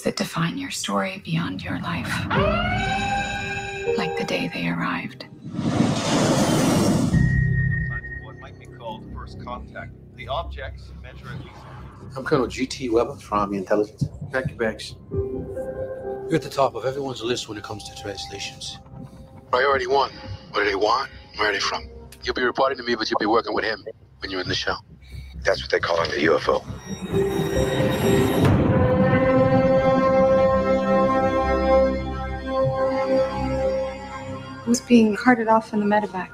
That define your story beyond your life, like the day they arrived. What might be called first contact. The objects measure at least. I'm Colonel G.T. Weber from Army Intelligence. Pack your bags. You're at the top of everyone's list when it comes to translations. Priority 1. What do they want? Where are they from? You'll be reporting to me, but you'll be working with him when you're in the show. That's what they call it, the UFO. Who's being carted off in the medevac?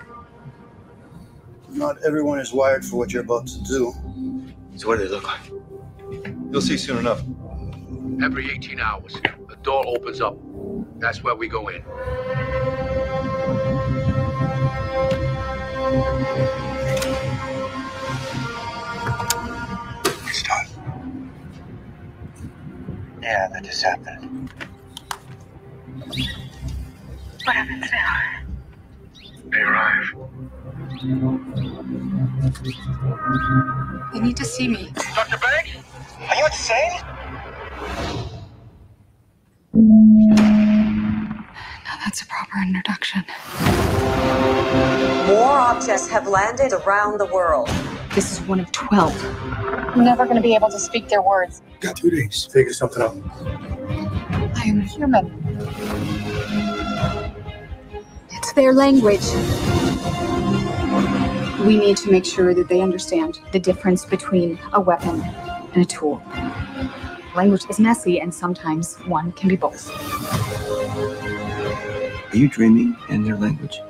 Not everyone is wired for what you're about to do. So what do they look like? You'll see soon enough. Every 18 hours, a door opens up. That's where we go in. It's done. Yeah, that just happened. What happens now? They arrive. They need to see me. Dr. Banks? Are you insane? Now that's a proper introduction. More objects have landed around the world. This is one of 12. I'm never going to be able to speak their words. Got 2 days. Figure something out. I am human. It's their language. We need to make sure that they understand the difference between a weapon and a tool. Language is messy, and sometimes one can be both. Are you dreaming in their language?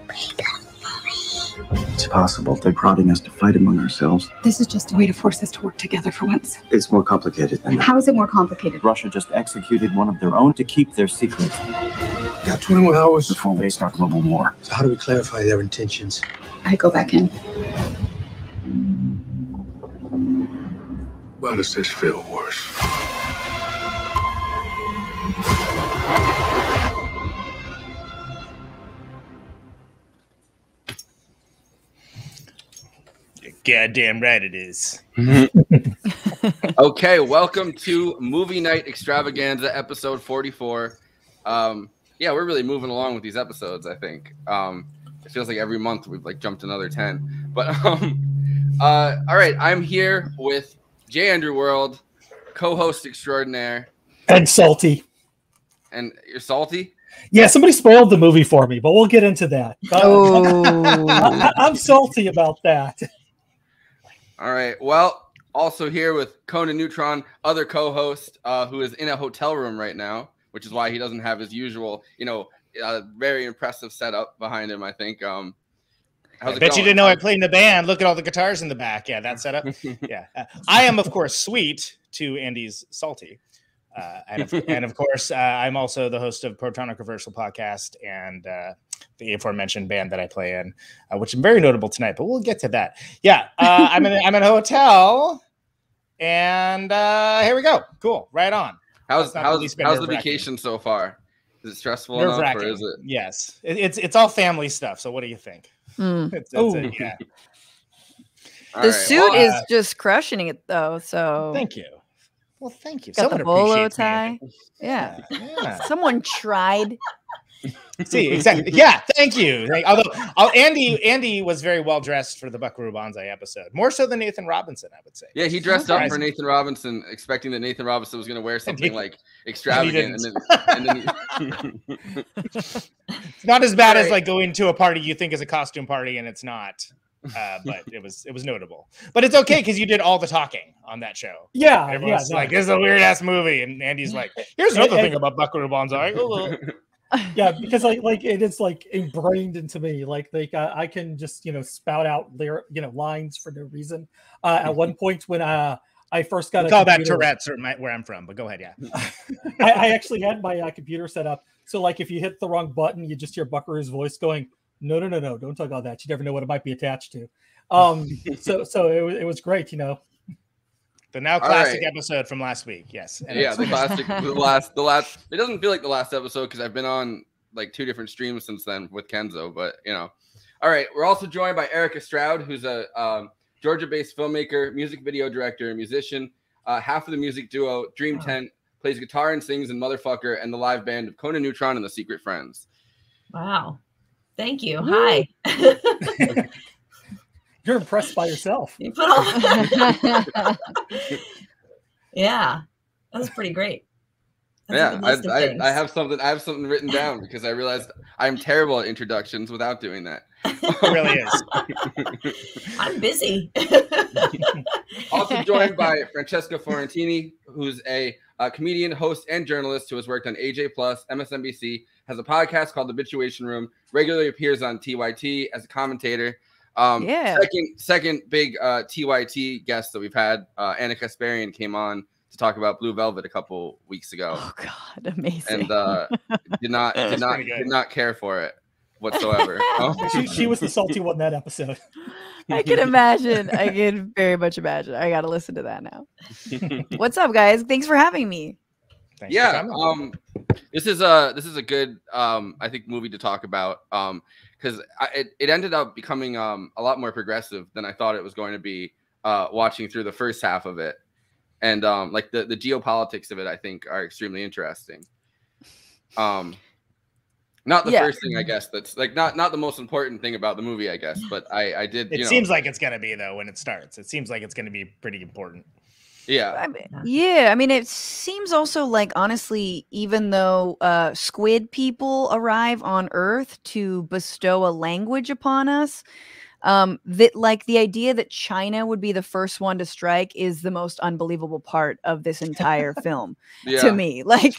It's possible they're prodding us to fight among ourselves. This is just a way to force us to work together for once. It's more complicated than that. How is it more complicated? Russia just executed one of their own to keep their secret. Got 21 hours Before they start global war. So how do we clarify their intentions? I go back in. Why does this feel worse? Goddamn right it is. Okay, welcome to Movie Night Extravaganza, episode 44. Yeah, we're really moving along with these episodes, I think. It feels like every month we've like jumped another 10. But all right, I'm here with Jay Underworld, co-host extraordinaire. And salty. And you're salty? Yeah, somebody spoiled the movie for me, but we'll get into that. Oh. I'm salty about that. All right. Well, also here with Conan Neutron, other co-host, who is in a hotel room right now, which is why he doesn't have his usual, very impressive setup behind him, I think. How's I it bet going? you didn't know I played in the band. Look at all the guitars in the back. Yeah, that setup. Yeah. I am, of course, sweet to Andy's salty. And of course, I'm also the host of Protonic Reversal podcast and the aforementioned band that I play in, which is very notable tonight, but we'll get to that. Yeah, I'm in a hotel, and here we go. Cool, right on. How's the vacation so far? Is it stressful enough, or is it? Yes, it's all family stuff. So what do you think? Mm. Yeah. The suit is just crushing it, though. So thank you. Well, thank you. Got Someone the bolo appreciates tie. me. Yeah. Yeah. Someone tried. See, exactly. Yeah, thank you. Although Andy was very well dressed for the Buckaroo Banzai episode, more so than Nathan Robinson, I would say. Yeah, he dressed up for Nathan Robinson, expecting that Nathan Robinson was going to wear something like extravagant, and then it's not as bad as like going to a party you think is a costume party and it's not. But it was notable. But it's okay because you did all the talking on that show. Yeah, everyone's like, "This is a weird ass movie," and Andy's like, "Here's another thing about Buckaroo Banzai." Yeah, because like it is like ingrained into me. Like I can just spout out their lines for no reason. At one point when I first got call that Tourette's or where I'm from, but go ahead. Yeah, I actually had my computer set up so like if you hit the wrong button, you just hear Buckaroo's voice going, No, don't talk about that. You never know what it might be attached to. So it was great, The now classic episode from last week. Yes. And yeah, the classic, the last. It doesn't feel like the last episode because I've been on like 2 different streams since then with Kenzo, but All right, we're also joined by Erica Strout, who's a Georgia-based filmmaker, music video director, and musician. Half of the music duo Dream Tent, plays guitar and sings in Motherfucker and the live band of Conan Neutron and the Secret Friends. Wow. Thank you. Hi. You're impressed by yourself. You put all... Yeah, that was pretty great. That's I have something written down because I realized I'm terrible at introductions without doing that. It really is. I'm busy. Also joined by Francesca Fiorentini, who's a comedian, host, and journalist who has worked on AJ+, MSNBC, has a podcast called The Tchuation Room, regularly appears on TYT as a commentator. Second big TYT guest that we've had, Annika Kasparian, came on to talk about Blue Velvet a couple weeks ago. Oh God, amazing! And did not care for it whatsoever. She was the salty one that episode. I can imagine. I can very much imagine. I got to listen to that now. What's up, guys? Thanks for having me. Thanks this is a good I think movie to talk about because it ended up becoming a lot more progressive than I thought it was going to be watching through the first half of it, and like the geopolitics of it I think are extremely interesting. Not the first thing, I guess, that's like not the most important thing about the movie, I guess, but I did. It seems like it's gonna be though when it starts. It seems like it's gonna be pretty important. Yeah. I mean, it seems also like, honestly, even though squid people arrive on Earth to bestow a language upon us, that like the idea that China would be the first one to strike is the most unbelievable part of this entire film to me. Like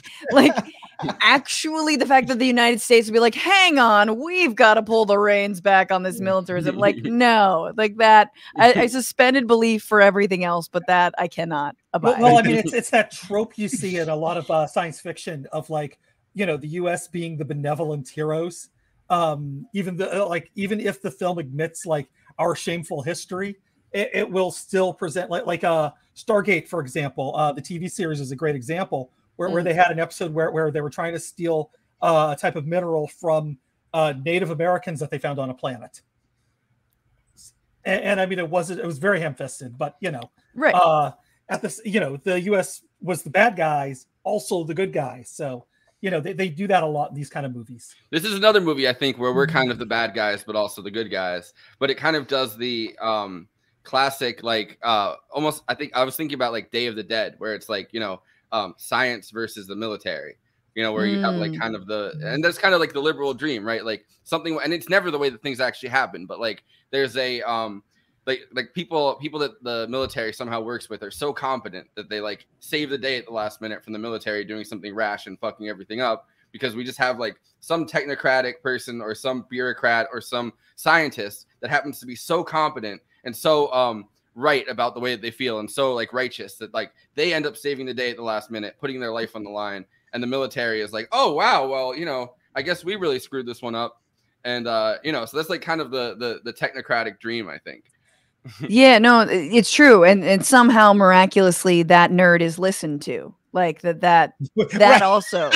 actually the fact that the United States would be like, hang on, we've got to pull the reins back on this militarism. Like, no, like that. I suspended belief for everything else, but that I cannot abide. Well, I mean, it's that trope you see in a lot of science fiction of like, the U.S. being the benevolent heroes. Even if the film admits like our shameful history, it will still present like Stargate, for example. The TV series is a great example where they had an episode where they were trying to steal a type of mineral from Native Americans that they found on a planet. And I mean, it was very ham-fisted, but right. At this, the U.S. was the bad guys, also the good guys. So they do that a lot in these kind of movies. This is another movie I think where we're kind of the bad guys, but also the good guys. But it kind of does the classic, like almost. I think I was thinking about like Day of the Dead, where it's like science versus the military. Where you have like kind of and that's kind of like the liberal dream, right? Like something, and it's never the way that things actually happen, but like there's a like people that the military somehow works with are so competent that they like save the day at the last minute from the military doing something rash and fucking everything up, because we just have like some technocratic person or some bureaucrat or some scientist that happens to be so competent and so right about the way that they feel and so like righteous that like they end up saving the day at the last minute, putting their life on the line, and the military is like, oh wow, well I guess we really screwed this one up, and so that's like kind of the technocratic dream, I think. Yeah, no, it's true, and somehow miraculously that nerd is listened to, like that right. Also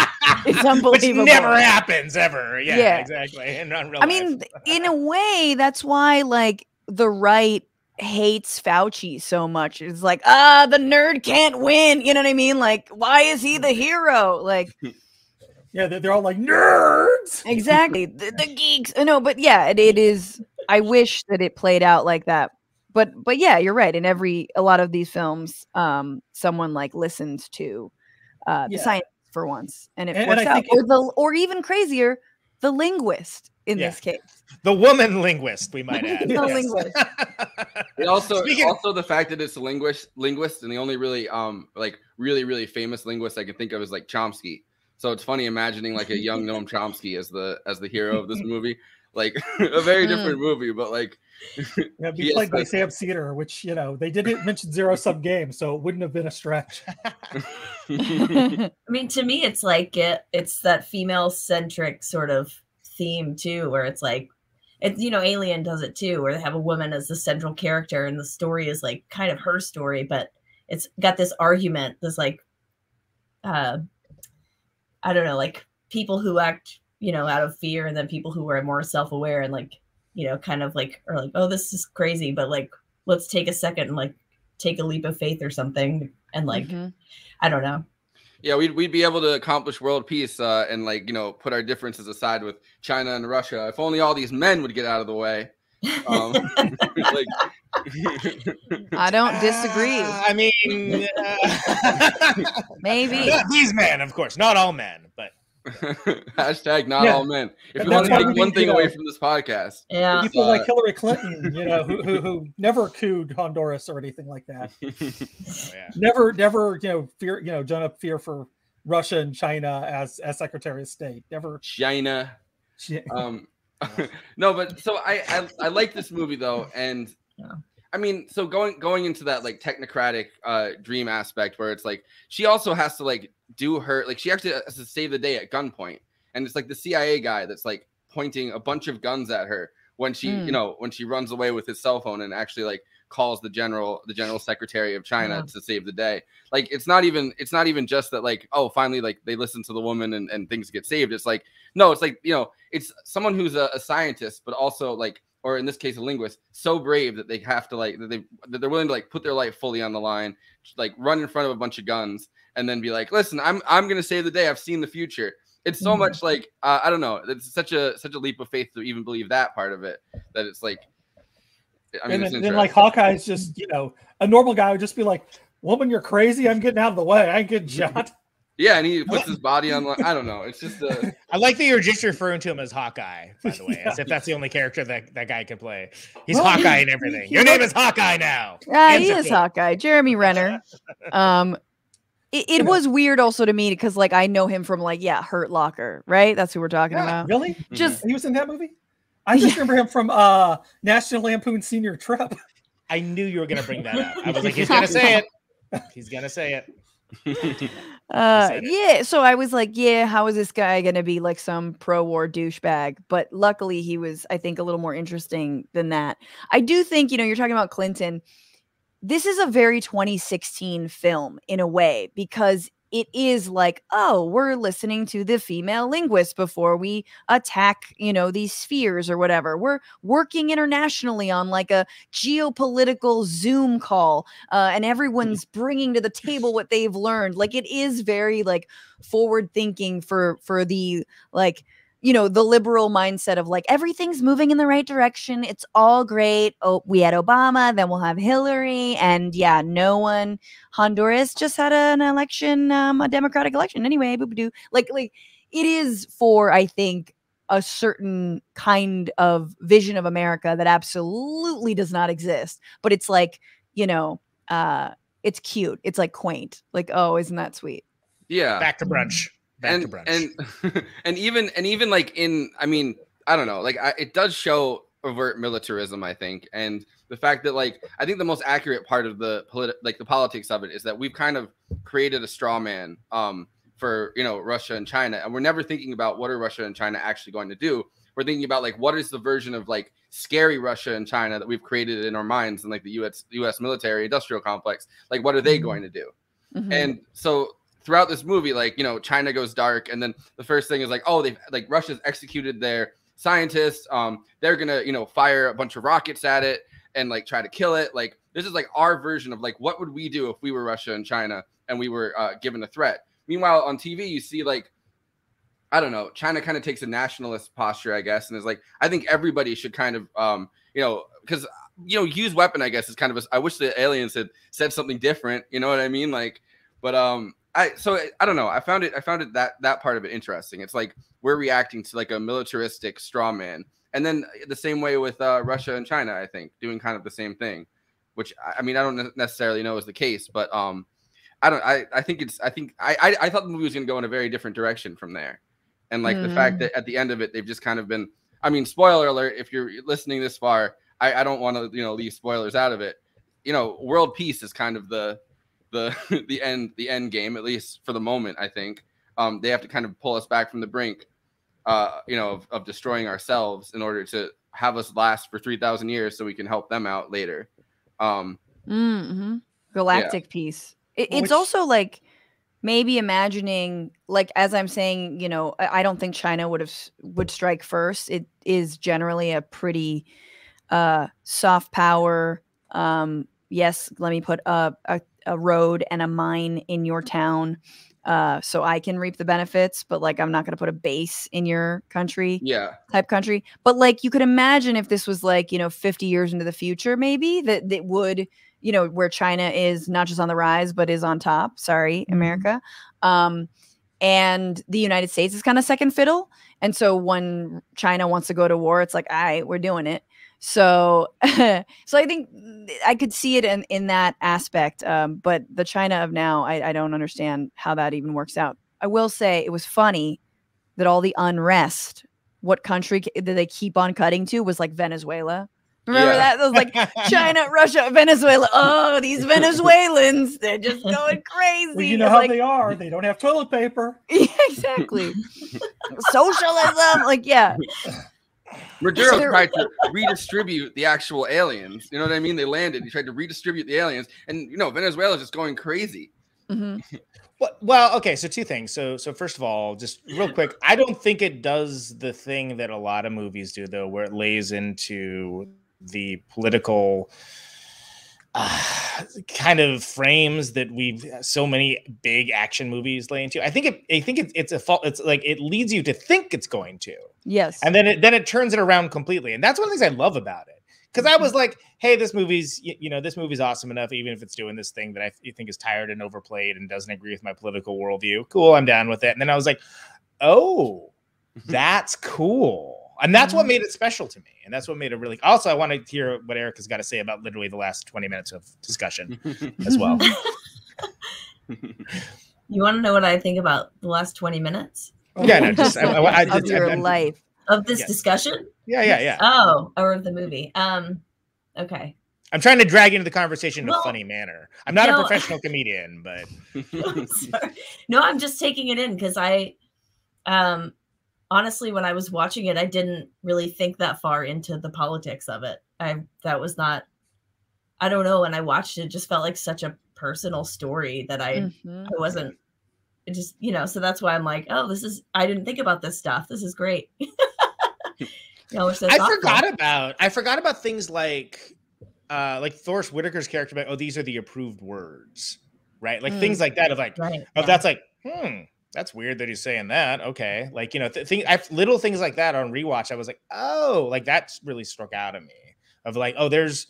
is unbelievable. Which never happens ever. Yeah, exactly. And not real I mean, in a way, that's why like the right hates Fauci so much. It's like, the nerd can't win. You know what I mean? Like, why is he the hero? Like, Yeah, they're all like nerds. Exactly, the geeks. No, but yeah, it is. I wish that it played out like that. But yeah, you're right. In a lot of these films, someone like listens to the science for once, and it works out. Or even crazier, the linguist in this case. The woman linguist, we might add. The linguist. And also the fact that it's a linguist, and the only really really famous linguist I can think of is like Chomsky. So it's funny imagining like a young Noam Chomsky as the hero of this movie. Like a very different movie, but like be played by Sam Cedar, which they didn't mention zero-sum game, so it wouldn't have been a stretch. I mean, to me, it's like it's that female-centric sort of theme too, where it's like Alien does it too, where they have a woman as the central character, and the story is like kind of her story, but it's got this argument, this like I don't know, like people who act out of fear, and then people who are more self-aware and like kind of like are like, oh, this is crazy, but like let's take a second and like take a leap of faith or something, and like I don't know. Yeah, we'd be able to accomplish world peace and like put our differences aside with China and Russia. If only all these men would get out of the way. Like, I don't disagree. I mean, maybe not these men, of course, not all men, but hashtag not all men. If you want to take one thing away from this podcast, people like Hillary Clinton, who never cooed Honduras or anything like that. Never, fear, done up fear for Russia and China as Secretary of State. Never China. No, but so I like this movie though, and I mean, so going into that like technocratic dream aspect where it's like she also has to like do her, like she actually has to save the day at gunpoint, and it's like the CIA guy that's like pointing a bunch of guns at her when she when she runs away with his cell phone and actually like calls the general secretary of China to save the day. Like it's not even just that like, oh, finally like they listen to the woman and things get saved. It's like, no, it's like, it's someone who's a scientist, but also like, or in this case, a linguist, so brave that they have to like, that they're willing to like put their life fully on the line, like run in front of a bunch of guns and then be like, listen, I'm going to save the day. I've seen the future. It's so much like, I don't know. It's such a leap of faith to even believe that part of it, that it's like, I mean, and then like Hawkeye's just, a normal guy would just be like, woman, you're crazy. I'm getting out of the way. I ain't getting shot. Yeah, and he puts his body on. I don't know. It's just. I like that you're just referring to him as Hawkeye, by the way, as if that's the only character that guy could play. He's Hawkeye and everything. Your name is Hawkeye now. He is Hawkeye. Jeremy Renner. It was weird also to me because like I know him from like Hurt Locker, right? That's who we're talking about. Really? Just he was in that movie. I just remember him from National Lampoon Senior Trip. I knew you were going to bring that up. I was like, he's going to say it. He's going to say it. So I was like, how is this guy going to be like some pro-war douchebag? But luckily he was, I think, a little more interesting than that. I do think, you're talking about Clinton. This is a very 2016 film in a way, because it is like, oh, we're listening to the female linguist before we attack, these spheres or whatever. We're working internationally on like a geopolitical Zoom call, and everyone's bringing to the table what they've learned. Like it is very like forward thinking for the like, the liberal mindset of like, everything's moving in the right direction. It's all great. Oh, we had Obama, then we'll have Hillary. And Honduras just had an election, a democratic election. Anyway, boop-a-doo. Like it is for, I think, a certain kind of vision of America that absolutely does not exist. But it's like, it's cute. It's like quaint. Like, oh, isn't that sweet? Yeah. Back to brunch. And even like I mean, I don't know, like it does show overt militarism, I think, and the fact that like I think the most accurate part of the politics of it is that we've kind of created a straw man for Russia and China, and we're never thinking about what are Russia and China actually going to do. We're thinking about like what is the version of like scary Russia and China that we've created in our minds, and like the U.S. military industrial complex, like what are they going to do? And so throughout this movie, like, China goes dark. And then the first thing is like, oh, they've like Russia's executed their scientists. They're going to, fire a bunch of rockets at it and like try to kill it. Like this is like our version of like, what would we do if we were Russia and China and we were given a threat? Meanwhile, on TV, you see like I don't know, China kind of takes a nationalist posture, I guess, and is like, I think everybody should kind of, you know, because, you know, use weapon, I guess, is kind of I wish the aliens had said something different, you know what I mean? Like, but I don't know. I found it that part of it interesting. It's like we're reacting to like a militaristic straw man, and then the same way with Russia and China, I think, doing kind of the same thing, which I mean, I don't necessarily know is the case, but I think I thought the movie was going to go in a very different direction from there. And like the fact that at the end of it, they've just kind of been, I mean, spoiler alert, if you're listening this far, I don't want to, you know, leave spoilers out of it. You know, world peace is kind of the end game, at least for the moment, I think. They have to kind of pull us back from the brink, you know, of destroying ourselves in order to have us last for 3,000 years so we can help them out later. Galactic peace. It's also like, maybe imagining, like, as I'm saying, you know, I don't think China would strike first. It is generally a pretty soft power. Yes, let me put a road and a mine in your town so I can reap the benefits, but like I'm not going to put a base in your country. Yeah. Type country. But like you could imagine if this was like, you know, 50 years into the future, maybe that would, you know, where China is not just on the rise, but is on top. Sorry, America. And the United States is kind of second fiddle. And so when China wants to go to war, it's like, all right, we're doing it. So, so I think I could see it in that aspect. But the China of now, I don't understand how that even works out. I will say it was funny that all the unrest, what country did they keep on cutting to was like Venezuela. Remember that? It was like China, Russia, Venezuela. Oh, these Venezuelans, they're just going crazy. Well, you know how they are. They don't have toilet paper. Yeah, exactly. Socialism. Like, yeah. Maduro tried to redistribute the actual aliens. You know what I mean? They landed. He tried to redistribute the aliens. And, you know, Venezuela's just going crazy. Well, okay, so two things. So first of all, just real quick, I don't think it does the thing that a lot of movies do, though, where it lays into the political kind of frames that so many big action movies lay into. I think it's a fault. It's like it leads you to think it's going to. Yes. And then it turns it around completely. And that's one of the things I love about it. Because I was like, hey, this movie's awesome enough, even if it's doing this thing that I think is tired and overplayed and doesn't agree with my political worldview. Cool, I'm down with it. And then I was like, oh, that's cool. And that's what made it special to me. And that's what made it really... Also, I want to hear what Erica's got to say about literally the last 20 minutes of discussion as well. You want to know what I think about the last 20 minutes? Yeah, no, just... of your life. Of this discussion? Yeah. Oh, or of the movie. Okay. I'm trying to drag into the conversation in a funny manner. I'm not a professional comedian, but... Sorry. No, I'm just taking it in because honestly, when I was watching it, I didn't really think that far into the politics of it. That was not, I don't know. When I watched it, it just felt like such a personal story that I wasn't just, you know, so that's why I'm like, oh, I didn't think about this stuff. This is great. I forgot about things like Forrest Whitaker's character, like, oh, these are the approved words, right? Like things like that of like, that's like, that's weird that he's saying that. Okay. Like, you know, little things like that on rewatch. I was like, oh, like that's really struck out at me of like, oh, there's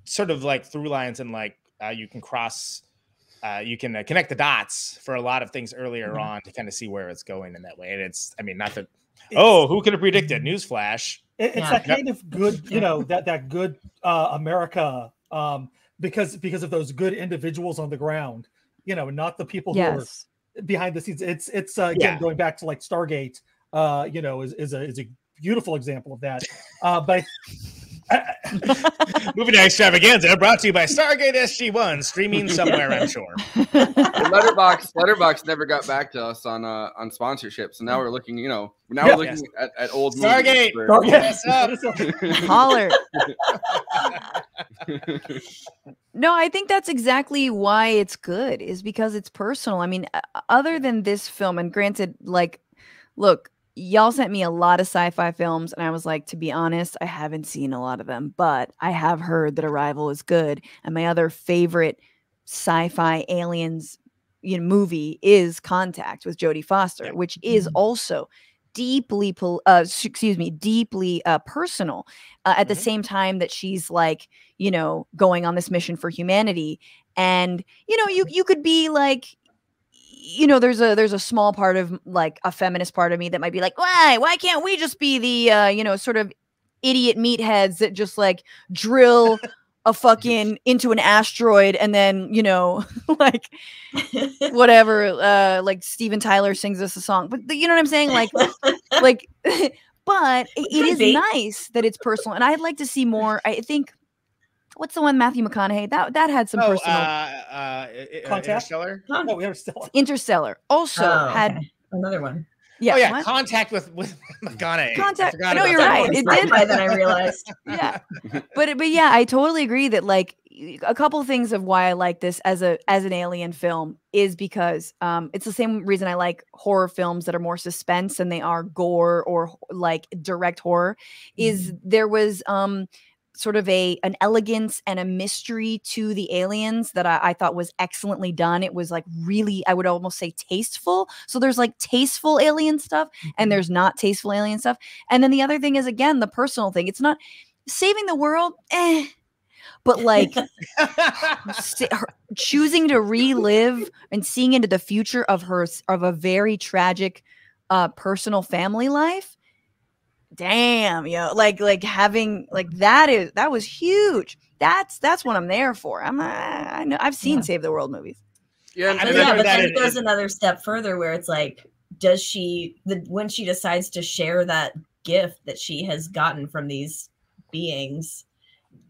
sort of like through lines and like you can connect the dots for a lot of things earlier on to kind of see where it's going in that way. And it's, I mean, not that, who could have predicted? Newsflash. It's that kind of good, you know, that good America because of those good individuals on the ground, you know, not the people who are behind the scenes. It's again going back to like Stargate, you know, is a beautiful example of that. But Movie Night Extravaganza brought to you by Stargate Sg1, streaming somewhere, I'm sure. Letterboxd never got back to us on sponsorship, so now we're looking, you know, we're looking at old Stargate. Stargate. Holler. No, I think that's exactly why it's good, is because it's personal. I mean, other than this film, and granted, like, look, y'all sent me a lot of sci-fi films, and I was like, to be honest, I haven't seen a lot of them, but I have heard that Arrival is good. And my other favorite sci-fi aliens, movie is Contact with Jodie Foster, which is also deeply deeply personal at the same time that she's like, going on this mission for humanity. And you could be like, there's a small part of like a feminist part of me that might be like, why can't we just be the sort of idiot meatheads that just like drill a fucking into an asteroid and then like whatever, like Steven Tyler sings us a song, but you know what I'm saying, like but it is nice that it's personal, and I'd like to see more. I think, what's the one, Matthew McConaughey, that had some personal Interstellar. Interstellar also had another one. Yeah. What? Contact with McConaughey. Contact. No, you're right. It did. By then I realized. Yeah, but yeah, I totally agree that like a couple of things of why I like this as an alien film is because it's the same reason I like horror films that are more suspense than they are gore or like direct horror. Is there was sort of an elegance and a mystery to the aliens that I thought was excellently done. It was like really, I would almost say tasteful. So there's like tasteful alien stuff and there's not tasteful alien stuff. And then the other thing is, again, the personal thing. It's not saving the world, but like choosing to relive and seeing into the future of a very tragic personal family life. Damn, like having like that was huge. That's what I'm there for. I know I've seen Save the World movies. But then it goes another step further where it's like, does she when she decides to share that gift that she has gotten from these beings,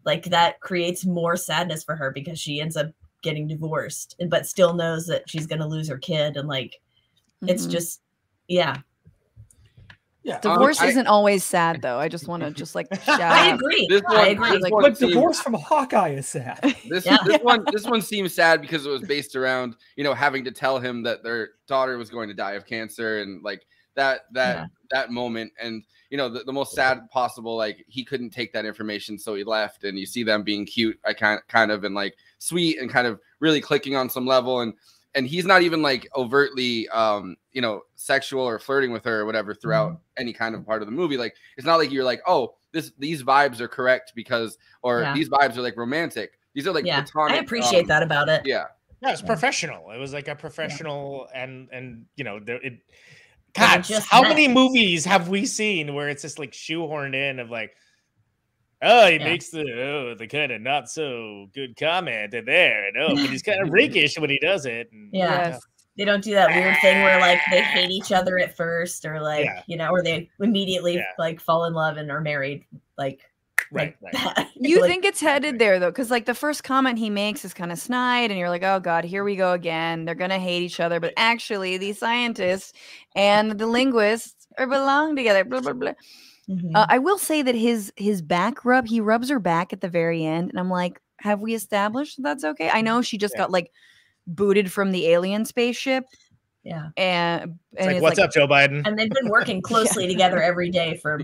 like that creates more sadness for her because she ends up getting divorced but still knows that she's going to lose her kid, and like it's just yeah. Divorce isn't always sad, though. I just want to I agree. I agree. But divorce from Hawkeye is sad. This one seems sad because it was based around having to tell him that their daughter was going to die of cancer, and like that moment, and the most sad possible. Like he couldn't take that information, so he left. And you see them being cute, I kind of and like sweet and kind of really clicking on some level, and he's not even like overtly sexual or flirting with her or whatever throughout any kind of part of the movie. Like it's not like you're like, oh, these vibes are correct because these vibes are like romantic. These are like platonic. I appreciate that about it. Yeah, it's professional. It was like a professional and God, how many movies have we seen where it's just like shoehorned in of like, oh, he makes the kind of not so good comment in there, but he's kind of rakish when he does it. And, they don't do that weird thing where like they hate each other at first, or like or they immediately like fall in love and are married. Like right. You think it's headed there though, because like the first comment he makes is kind of snide, and you're like, oh god, here we go again. They're gonna hate each other, but actually, these scientists and the linguists belong together. Blah blah blah. I will say that his back rub, he rubs her back at the very end, and I'm like, have we established that's okay? I know she just got like booted from the alien spaceship. Yeah. And it's like, what's up, Joe Biden? And they've been working closely together every day for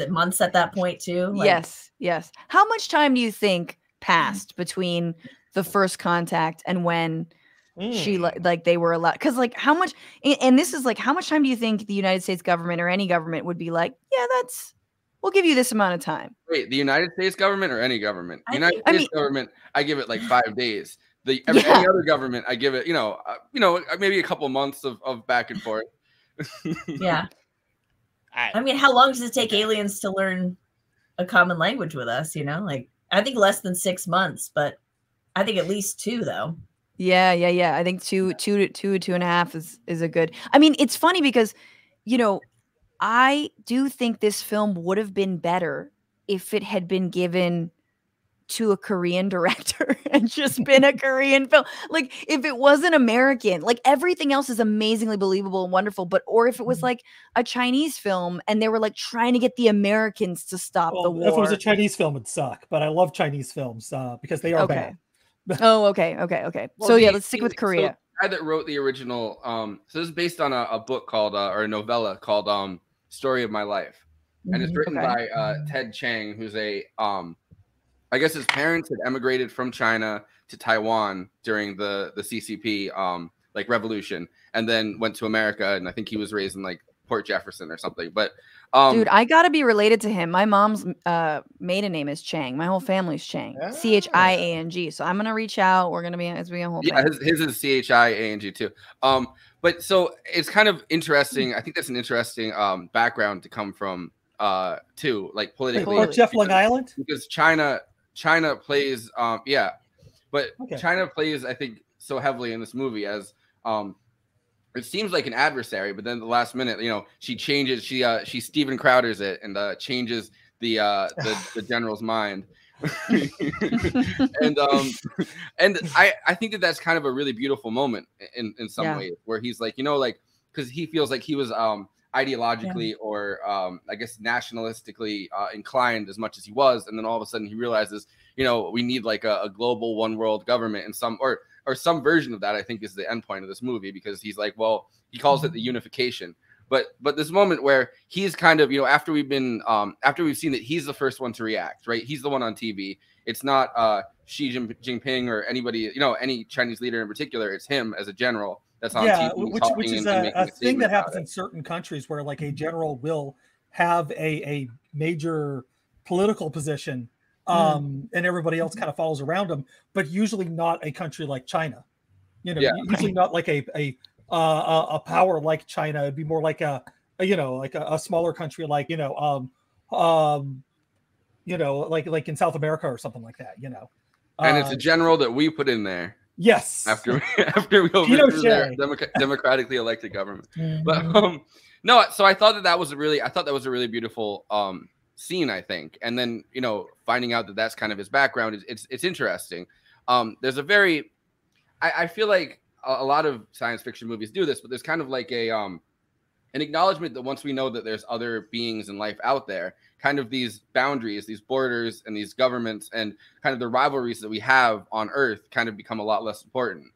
months at that point too. Like, yes. How much time do you think passed between the first contact and when she like they were allowed? Because like how much, and this is like, how much time do you think the United States government or any government would be like, we'll give you this amount of time? Wait, the United States government or any government? The United States government, I give it like 5 days. Any other government, I give it, maybe a couple months of back and forth. Yeah. I mean, how long does it take aliens to learn a common language with us? Like I think less than 6 months, but I think at least 2 though. Yeah. I think 2.5 is a good. I mean, it's funny because, I do think this film would have been better if it had been given to a Korean director and just been a Korean film. Like if it wasn't American, like everything else is amazingly believable and wonderful, or if it was like a Chinese film and they were like trying to get the Americans to stop the war. If it was a Chinese film, it'd suck, but I love Chinese films because they are bad. Oh, okay. Well, so let's stick with Korea. So the guy that wrote the original, so this is based on a book called, or a novella called Story of My Life. And it's written by Ted Chiang, who's I guess his parents had emigrated from China to Taiwan during the CCP like revolution, and then went to America, and I think he was raised in like Port Jefferson or something. But dude, I gotta be related to him. My mom's maiden name is Chang. My whole family's Chang. Chiang. So I'm gonna reach out. We're gonna be a whole thing. Yeah, his is Chiang too. But so it's kind of interesting. I think that's an interesting background to come from too, like politically. Or Jeff Long Island? Because China plays but China plays, I think, so heavily in this movie as it seems like an adversary, but then at the last minute, you know, she changes, she Steven Crowders it and changes the general's mind. and I think that's kind of a really beautiful moment in some ways, where he's like, you know, like, because he feels like he was ideologically or I guess nationalistically inclined as much as he was, and then all of a sudden he realizes, you know, we need like a global one world government, and some or some version of that, I think, is the end point of this movie, because he's like, well, he calls it the unification. But this moment where he's kind of, you know, after we've seen that he's the first one to react, right? He's the one on TV. It's not Xi Jinping or anybody, you know, any Chinese leader in particular. It's him as a general that's on TV. Which is a thing that happens in certain countries, where like a general will have a major political position, and everybody else kind of follows around him, but usually not a country like China. You know, usually not like a power like China. It'd be more like a smaller country, like, like in South America or something like that, you know. And it's a general that we put in there. Yes. After we overthrew their democratically elected government. But no, so I thought that was a really beautiful scene, I think. And then, you know, finding out that that's kind of his background, it's interesting. There's a very, I feel like a lot of science fiction movies do this, but there's kind of like an acknowledgement that once we know that there's other beings in life out there, kind of these boundaries, these borders, and these governments, and kind of the rivalries that we have on Earth kind of become a lot less important.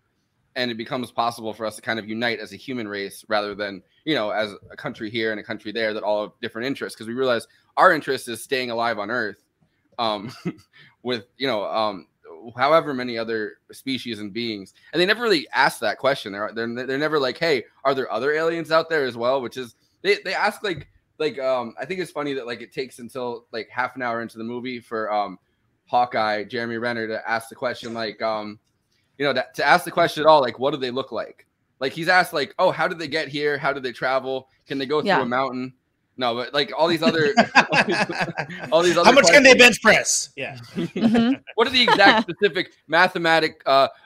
And it becomes possible for us to kind of unite as a human race, rather than, you know, as a country here and a country there that all have different interests. Because we realize our interest is staying alive on Earth, with, you know, however many other species and beings. And they never really ask that question. They're never like, hey, are there other aliens out there as well? Which is, they ask like I think it's funny that like it takes until like half an hour into the movie for Hawkeye, Jeremy Renner, to ask the question, like, you know, to ask the question at all, like, what do they look like? Like, he's asked like, oh, how did they get here? How did they travel? Can they go through a mountain? No, but like all these other, all these other. How much can they bench press? Yeah. What are the exact specific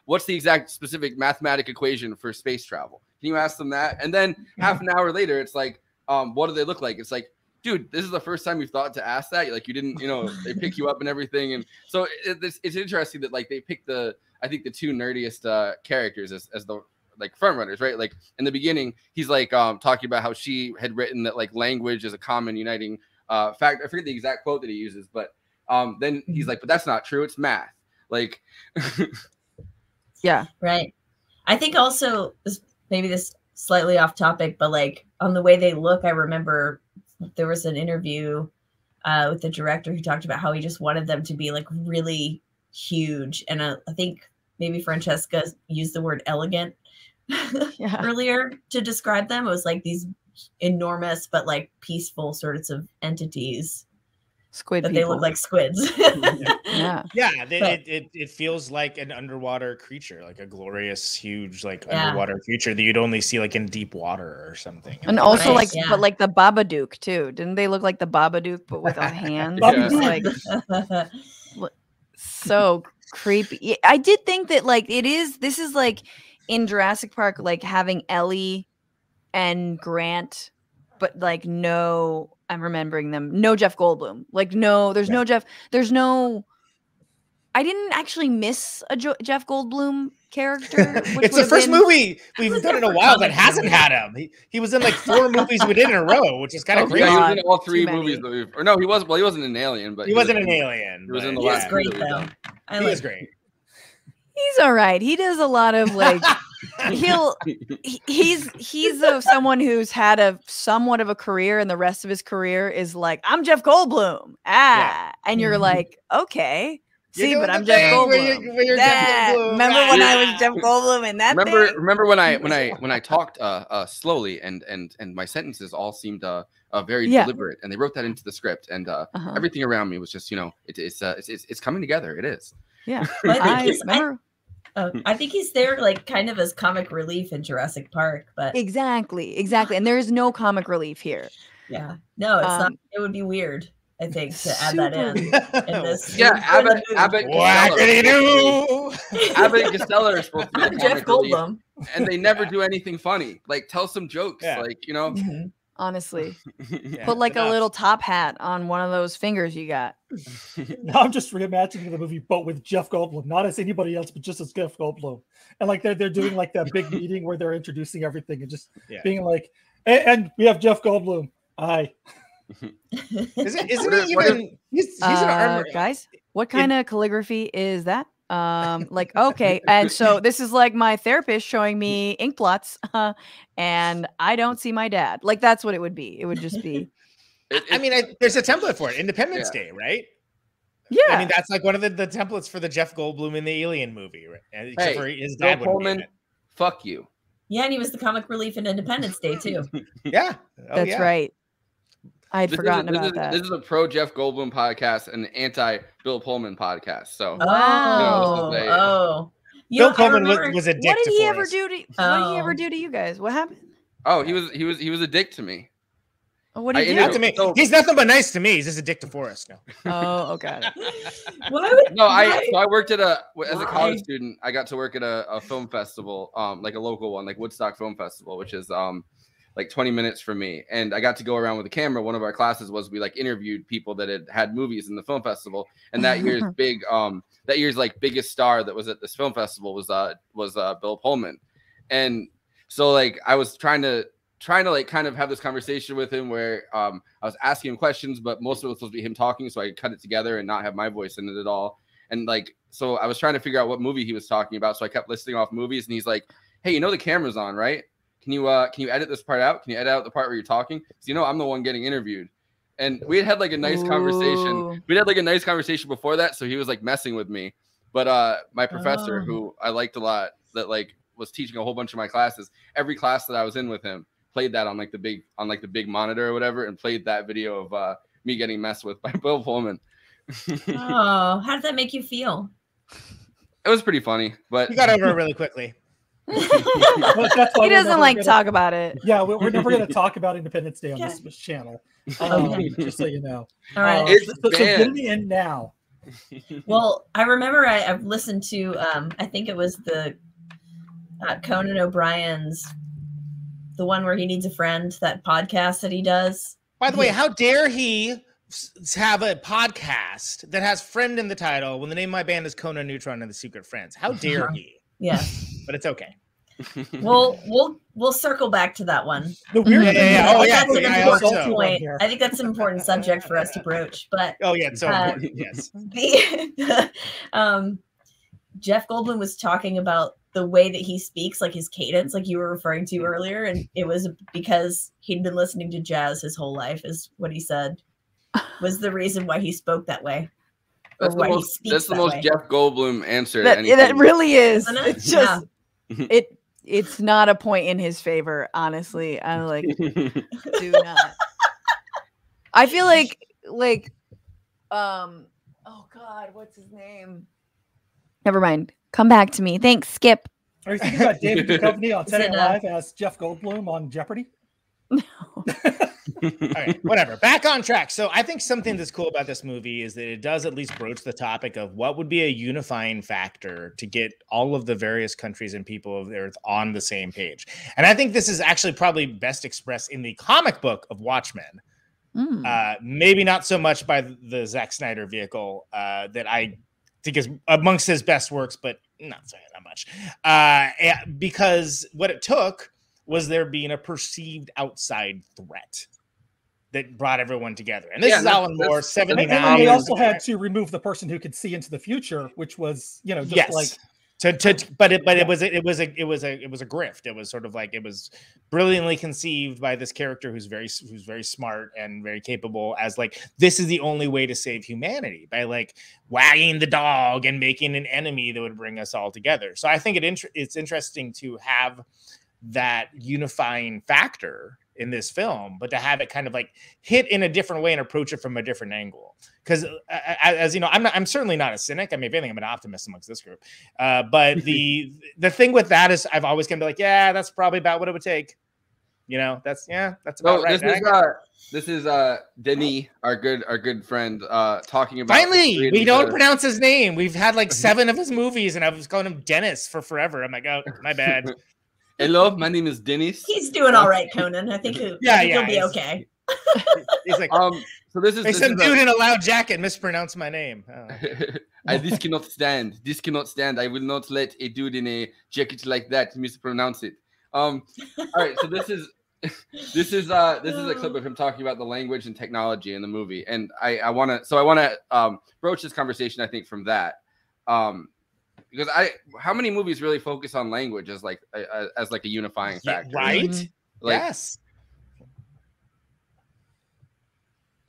what's the exact specific mathematic equation for space travel? Can you ask them that? And then half an hour later, it's like, what do they look like? It's like, dude, this is the first time you've thought to ask that. Like, you didn't, you know, they pick you up and everything. And so it's interesting that like they picked I think the two nerdiest characters as the like front runners, right? Like in the beginning, he's like talking about how she had written that like language is a common uniting fact. I forget the exact quote that he uses, but then he's like, but that's not true. It's math. Like, yeah, right. I think also maybe this slightly off topic, but like on the way they look, I remember there was an interview with the director who talked about how he just wanted them to be like really huge, and I think maybe Francesca used the word elegant earlier to describe them. It was like these enormous but like peaceful sorts of entities. Squid but people. They look like squids. It feels like an underwater creature, like a glorious, huge, like underwater creature that you'd only see like in deep water or something. And also but like the Babadook too. Didn't they look like the Babadook but with a hand? Like so creepy. I did think that like this is like in Jurassic Park, like having Ellie and Grant, but like no, I'm remembering them. No Jeff Goldblum. Like no, there's no Jeff. There's no. I didn't actually miss a Jeff Goldblum character. It's the first movie we've done in a while that hasn't had him. He was in like 4 movies we did in a row, which is kind of crazy. Yeah, he was in all 3 movies that we've. Or no, he was. Well, he wasn't an alien, but he wasn't an alien. He was in the last. Great though. He was great. He's all right. He does a lot of like he's someone who's had a somewhat of a career, and the rest of his career is like, I'm Jeff Goldblum. And you're like, okay, See, but I'm Jeff Goldblum. Remember when I was Jeff Goldblum in that thing? Remember when I talked slowly and my sentences all seemed very deliberate, and they wrote that into the script, and everything around me was just, it's coming together. It is. Yeah. I think he's there like kind of as comic relief in Jurassic Park, but exactly. And there is no comic relief here. Yeah. No, it's not. It would be weird, I think, to add that in this. Yeah, Abbott Costello is supposed to be Jeff Goldblum, and they never do anything funny. Like, tell some jokes, Honestly, put like a little top hat on one of those fingers you got. Now I'm just reimagining the movie, but with Jeff Goldblum, not as anybody else, but just as Jeff Goldblum. And like they're doing like that big meeting where they're introducing everything and just being like, and we have Jeff Goldblum. Hi. Isn't he even? He's an armor guys. What kind of calligraphy is that? Like, okay, and so this is like my therapist showing me ink blots, and I don't see my dad. Like, that's what it would be. It would just be. I mean, there's a template for it. Independence Day, right? Yeah. I mean, that's like one of the templates for the Jeff Goldblum in the Alien movie, right? Except for his dad Pullman, fuck you. Yeah, and he was the comic relief in Independence Day too. Yeah, that's right. I had forgotten about that. This is a pro Jeff Goldblum podcast and an anti Bill Pullman podcast. So, Bill Pullman was a dick. What did he ever do to? What did he ever do to you guys? What happened? Oh, he was a dick to me. Oh, what did he do? Not to me. He's nothing but nice to me. He's just a dick to Forrest now. Oh, okay. I worked at as a college student. I got to work at a film festival, like a local one, like Woodstock Film Festival, which is like 20 minutes from me, and I got to go around with a camera. One of our classes was we like interviewed people that had movies in the film festival, and that year's biggest star that was at this film festival was Bill Pullman. And so like I was trying to like kind of have this conversation with him where I was asking him questions, but most of it was supposed to be him talking, so I could cut it together and not have my voice in it at all. And like, so I was trying to figure out what movie he was talking about, so I kept listing off movies, and he's like, "Hey, the camera's on, right? Can you edit this part out? Can you edit out the part where you're talking? Because I'm the one getting interviewed." And we had like a nice conversation. We had like a nice conversation before that, so he was like messing with me. But my professor, who I liked a lot, that like was teaching a whole bunch of my classes, every class that I was in with him played that on the big monitor or whatever, and played that video of me getting messed with by Bill Pullman. Oh, how did that make you feel? It was pretty funny, but you got over it really quickly. He doesn't like talk about it. Yeah, we're never going to talk about Independence Day on this channel. Just so you know. All right. So get me in now. Well, I remember I've listened to I think it was the Conan O'Brien's, the one where he needs a friend, that podcast that he does. By the way, how dare he have a podcast that has friend in the title when the name of my band is Conan Neutron and the Secret Friends? How dare he? Yeah. But it's okay. We'll circle back to that one. The weird point. I think that's an important subject for us to broach. But it's so important. Yes. Jeff Goldblum was talking about the way that he speaks, like his cadence, like you were referring to earlier, and it was because he'd been listening to jazz his whole life, is what he said was the reason why he spoke that way. That's the most Jeff Goldblum answer. That really is. It's just it's not a point in his favor, honestly. I'm like, do not. I feel like oh God, what's his name? Never mind. Come back to me. Thanks, Skip. Are you thinking about David Duchovny on Saturday Night Live as Jeff Goldblum on Jeopardy? No. All right, whatever. Back on track. So I think something that's cool about this movie is that it does at least broach the topic of what would be a unifying factor to get all of the various countries and people of the earth on the same page. And I think this is actually probably best expressed in the comic book of Watchmen. Maybe not so much by the Zack Snyder vehicle that I think is amongst his best works, but not saying that much. Because what it took was there being a perceived outside threat that brought everyone together. And this is Alan Moore, 79. And they also had to remove the person who could see into the future, which was, just like But it was a grift. It was sort of like, it was brilliantly conceived by this character who's very smart and very capable, as like, this is the only way to save humanity, by like wagging the dog and making an enemy that would bring us all together. So I think it's interesting to have that unifying factor in this film, but to have it kind of like hit in a different way and approach it from a different angle. Because as you know, I'm certainly not a cynic. I mean, if anything, I'm an optimist amongst this group. But the thing with that is, I've always gonna be like, yeah, that's probably about what it would take. You know, that's about right. This is Denis, our good friend, talking about. Finally, we don't pronounce his name. We've had like 7 of his movies, and I was calling him Denis for forever. I'm like, oh, my bad. Hello, my name is Denis. He's doing all right, Conan. I think he'll be okay. He's like, so this is some dude in a loud jacket mispronounced my name. Oh. This cannot stand. This cannot stand. I will not let a dude in a jacket like that mispronounce it. All right, so this is a clip of him talking about the language and technology in the movie, and I want to broach this conversation, I think, from that. Because how many movies really focus on language as like a unifying factor? Right? Like, yes.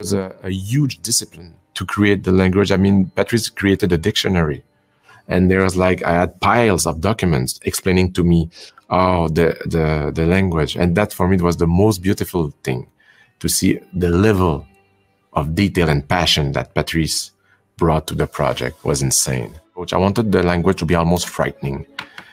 It was a huge discipline to create the language. I mean, Patrice created a dictionary, and there was like, I had piles of documents explaining to me, the language, and that for me was the most beautiful thing, to see the level of detail and passion that Patrice brought to the project was insane. I wanted the language to be almost frightening,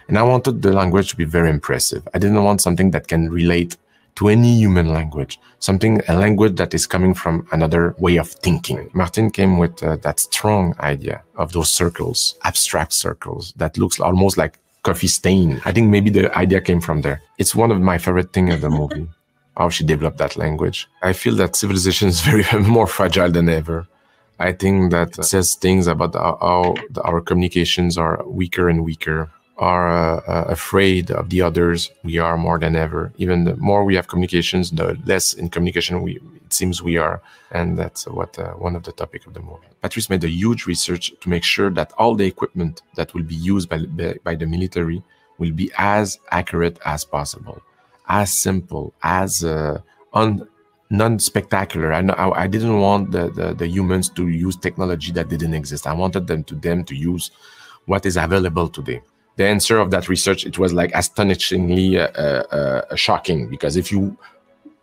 and I wanted the language to be very impressive. I didn't want something that can relate to any human language, a language that is coming from another way of thinking. Martin came with that strong idea of those circles, abstract circles, that looks almost like coffee stain. I think maybe the idea came from there. It's one of my favorite things of the movie, how she developed that language. I feel that civilization is very more fragile than ever. I think that says things about how our communications are weaker and weaker, are afraid of the others. We are more than ever. Even the more we have communications, the less in communication it seems we are. And that's what one of the topics of the movie. Patrice made a huge research to make sure that all the equipment that will be used by the military will be as accurate as possible, as simple, as non-spectacular. I didn't want the humans to use technology that didn't exist. I wanted them to use what is available today. The answer of that research, it was like astonishingly shocking, because if you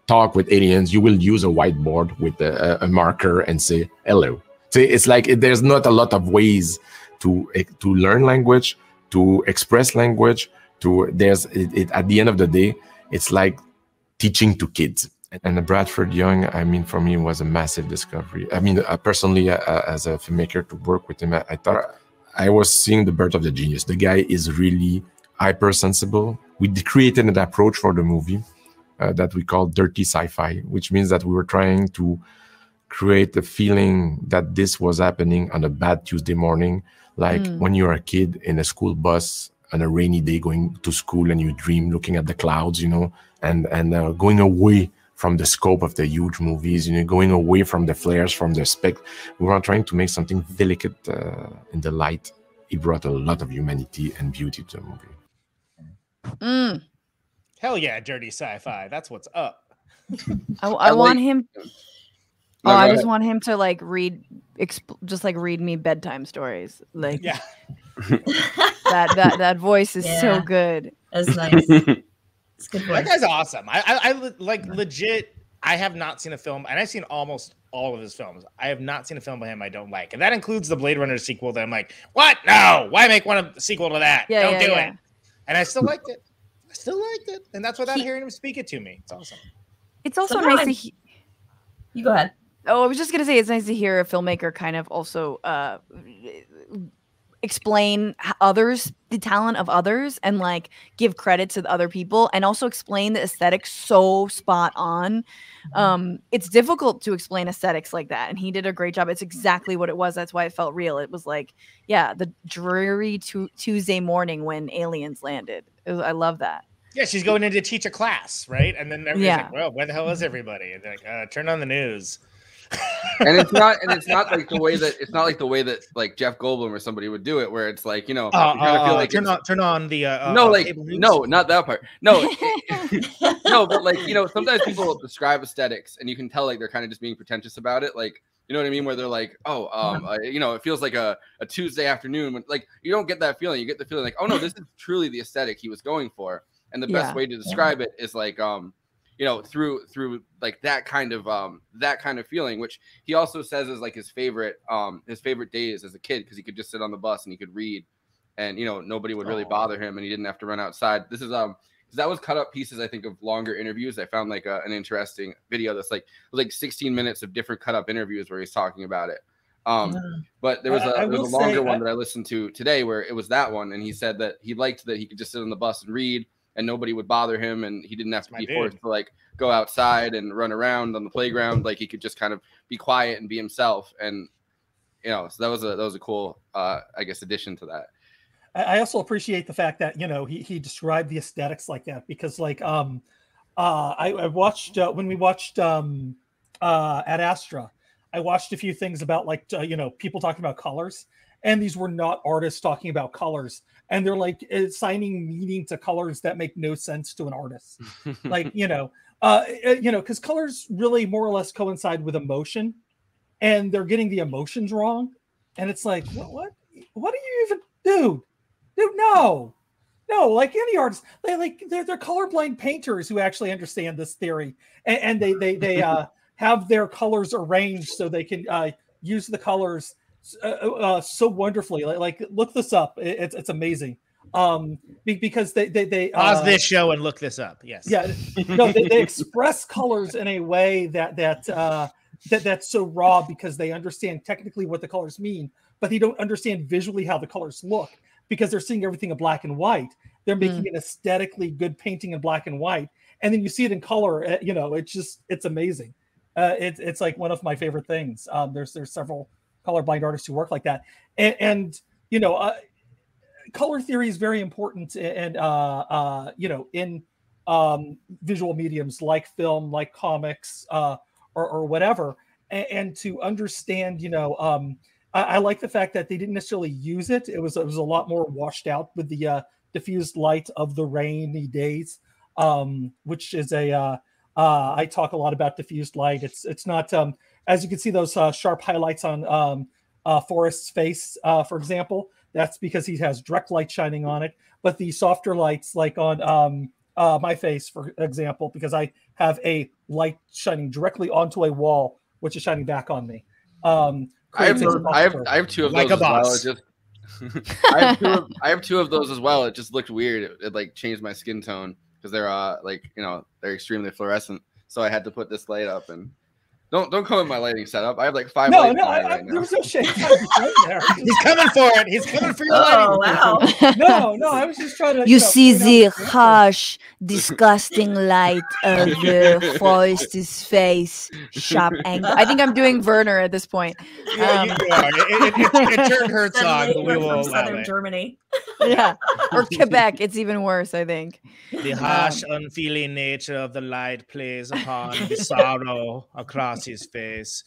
talk with aliens, you will use a whiteboard with a marker and say hello. So it's like there's not a lot of ways to learn language, to express language. At the end of the day, it's like teaching to kids. And Bradford Young, I mean, for me, was a massive discovery. I mean, personally, as a filmmaker, to work with him, I thought I was seeing the birth of the genius. The guy is really hypersensible. We created an approach for the movie that we call dirty sci-fi, which means that we were trying to create the feeling that this was happening on a bad Tuesday morning, like when you're a kid in a school bus on a rainy day going to school and you dream looking at the clouds, you know, and going away from the scope of the huge movies, you know, going away from the flares, from the spec. We were trying to make something delicate in the light. It brought a lot of humanity and beauty to the movie. Hell yeah, dirty sci-fi. That's what's up. I want him. Oh, I just want him to like read me bedtime stories. Like, yeah, that voice is so good. That's nice. It's good. That guy's awesome. I like legit. I have not seen a film, and I've seen almost all of his films. I have not seen a film by him I don't like, and that includes the Blade Runner sequel. That I'm like, what? No, why make one a sequel to that? Don't do it. And I still liked it. And that's without hearing him speak it to me. It's awesome. It's also nice to. You go ahead. Oh, I was just gonna say it's nice to hear a filmmaker kind of also explain the talent of others, and like give credit to the other people, and also explain the aesthetics so spot on. It's difficult to explain aesthetics like that, and he did a great job. It's exactly what it was. That's why it felt real. It was like, yeah, the dreary Tuesday morning when aliens landed. I love that. Yeah, she's going in to teach a class, right? And then everybody's like, well, where the hell is everybody? And they're like, turn on the news. And it's not like the way that like Jeff Goldblum or somebody would do it, where it's like, you know, you kind of feel like turn on the no, like cable news. no, not that part. No, no, but like, you know, sometimes people describe aesthetics and you can tell like they're kind of just being pretentious about it, like, you know what I mean, where they're like, you know, it feels like a Tuesday afternoon, when like you don't get that feeling. You get the feeling like, oh no, this is truly the aesthetic he was going for, and the best way to describe it is like you know, through like that kind of feeling, which he also says is like his favorite days as a kid, because he could just sit on the bus and he could read, and you know, nobody would really bother him, and he didn't have to run outside. This is that was cut up pieces, I think, of longer interviews. I found like an interesting video that's like 16 minutes of different cut up interviews where he's talking about it. But there was a longer one that I listened to today where it was that one, and he said that he liked that he could just sit on the bus and read, and nobody would bother him, and he didn't have to be forced to like go outside and run around on the playground. Like he could just kind of be quiet and be himself. And you know, so that was a cool I guess addition to that. I also appreciate the fact that, you know, he described the aesthetics like that, because like I watched when we watched Ad Astra, I watched a few things about like you know, people talking about colors, and these were not artists talking about colors, and they're like assigning meaning to colors that make no sense to an artist. Like, you know, because colors really more or less coincide with emotion, and they're getting the emotions wrong, and it's like, what do you even do? Dude, no, like any artist, they're colorblind painters who actually understand this theory, and they have their colors arranged so they can use the colors so wonderfully. Like look this up, it's amazing. Because they pause this show and look this up. Yes, yeah, no, they express colors in a way that's so raw, because they understand technically what the colors mean, but they don't understand visually how the colors look, because they're seeing everything in black and white. They're making an aesthetically good painting in black and white, and then you see it in color. You know, it's amazing. It's like one of my favorite things. There's several colorblind artists who work like that, and you know, color theory is very important, and you know, in visual mediums like film, like comics, or whatever, and to understand, you know. I like the fact that they didn't necessarily use it. It was a lot more washed out with the diffused light of the rainy days, which is I talk a lot about diffused light. It's not as you can see those sharp highlights on Forrest's face, for example. That's because he has direct light shining on it. But the softer lights, like on my face, for example, because I have a light shining directly onto a wall, which is shining back on me. I have two of those as well. It just, I have two of those as well. It just looked weird. It like changed my skin tone, because they're like, you know, they're extremely fluorescent. So I had to put this light up, and don't come in my lighting setup. I have like 5 lights on right now. There was no shade there. He's coming for it. He's coming for your lighting. Wow. No, I was just trying to. You see the harsh, disgusting light of the Forrest's face, sharp angle. I think I'm doing Werner at this point. Yeah, you are. It turned Herzog, but we will allow Southern it. Germany. Yeah, or Quebec. It's even worse, I think. The harsh, unfeeling nature of the light plays upon the sorrow across his face.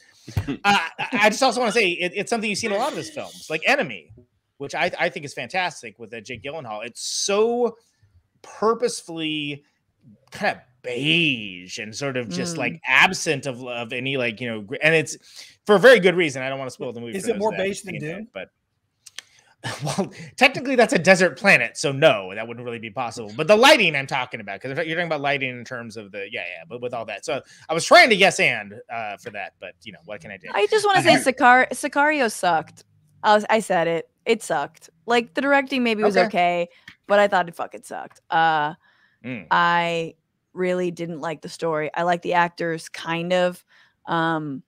I just also want to say it's something you see in a lot of his films, like Enemy, which I think is fantastic with Jake Gyllenhaal. It's so purposefully kind of beige and sort of just like absent of any, like, you know, and it's for a very good reason. I don't want to spoil the movie. Is it more beige than Dune? But well, technically that's a desert planet, so no, that wouldn't really be possible. But the lighting I'm talking about, because you're talking about lighting in terms of the but with all that. So I was trying to yes and for that, but you know, what can I do? I just want to say Sicario sucked. I said it. It sucked. Like the directing maybe was okay, but I thought it fucking sucked. I really didn't like the story. I like the actors kind of. I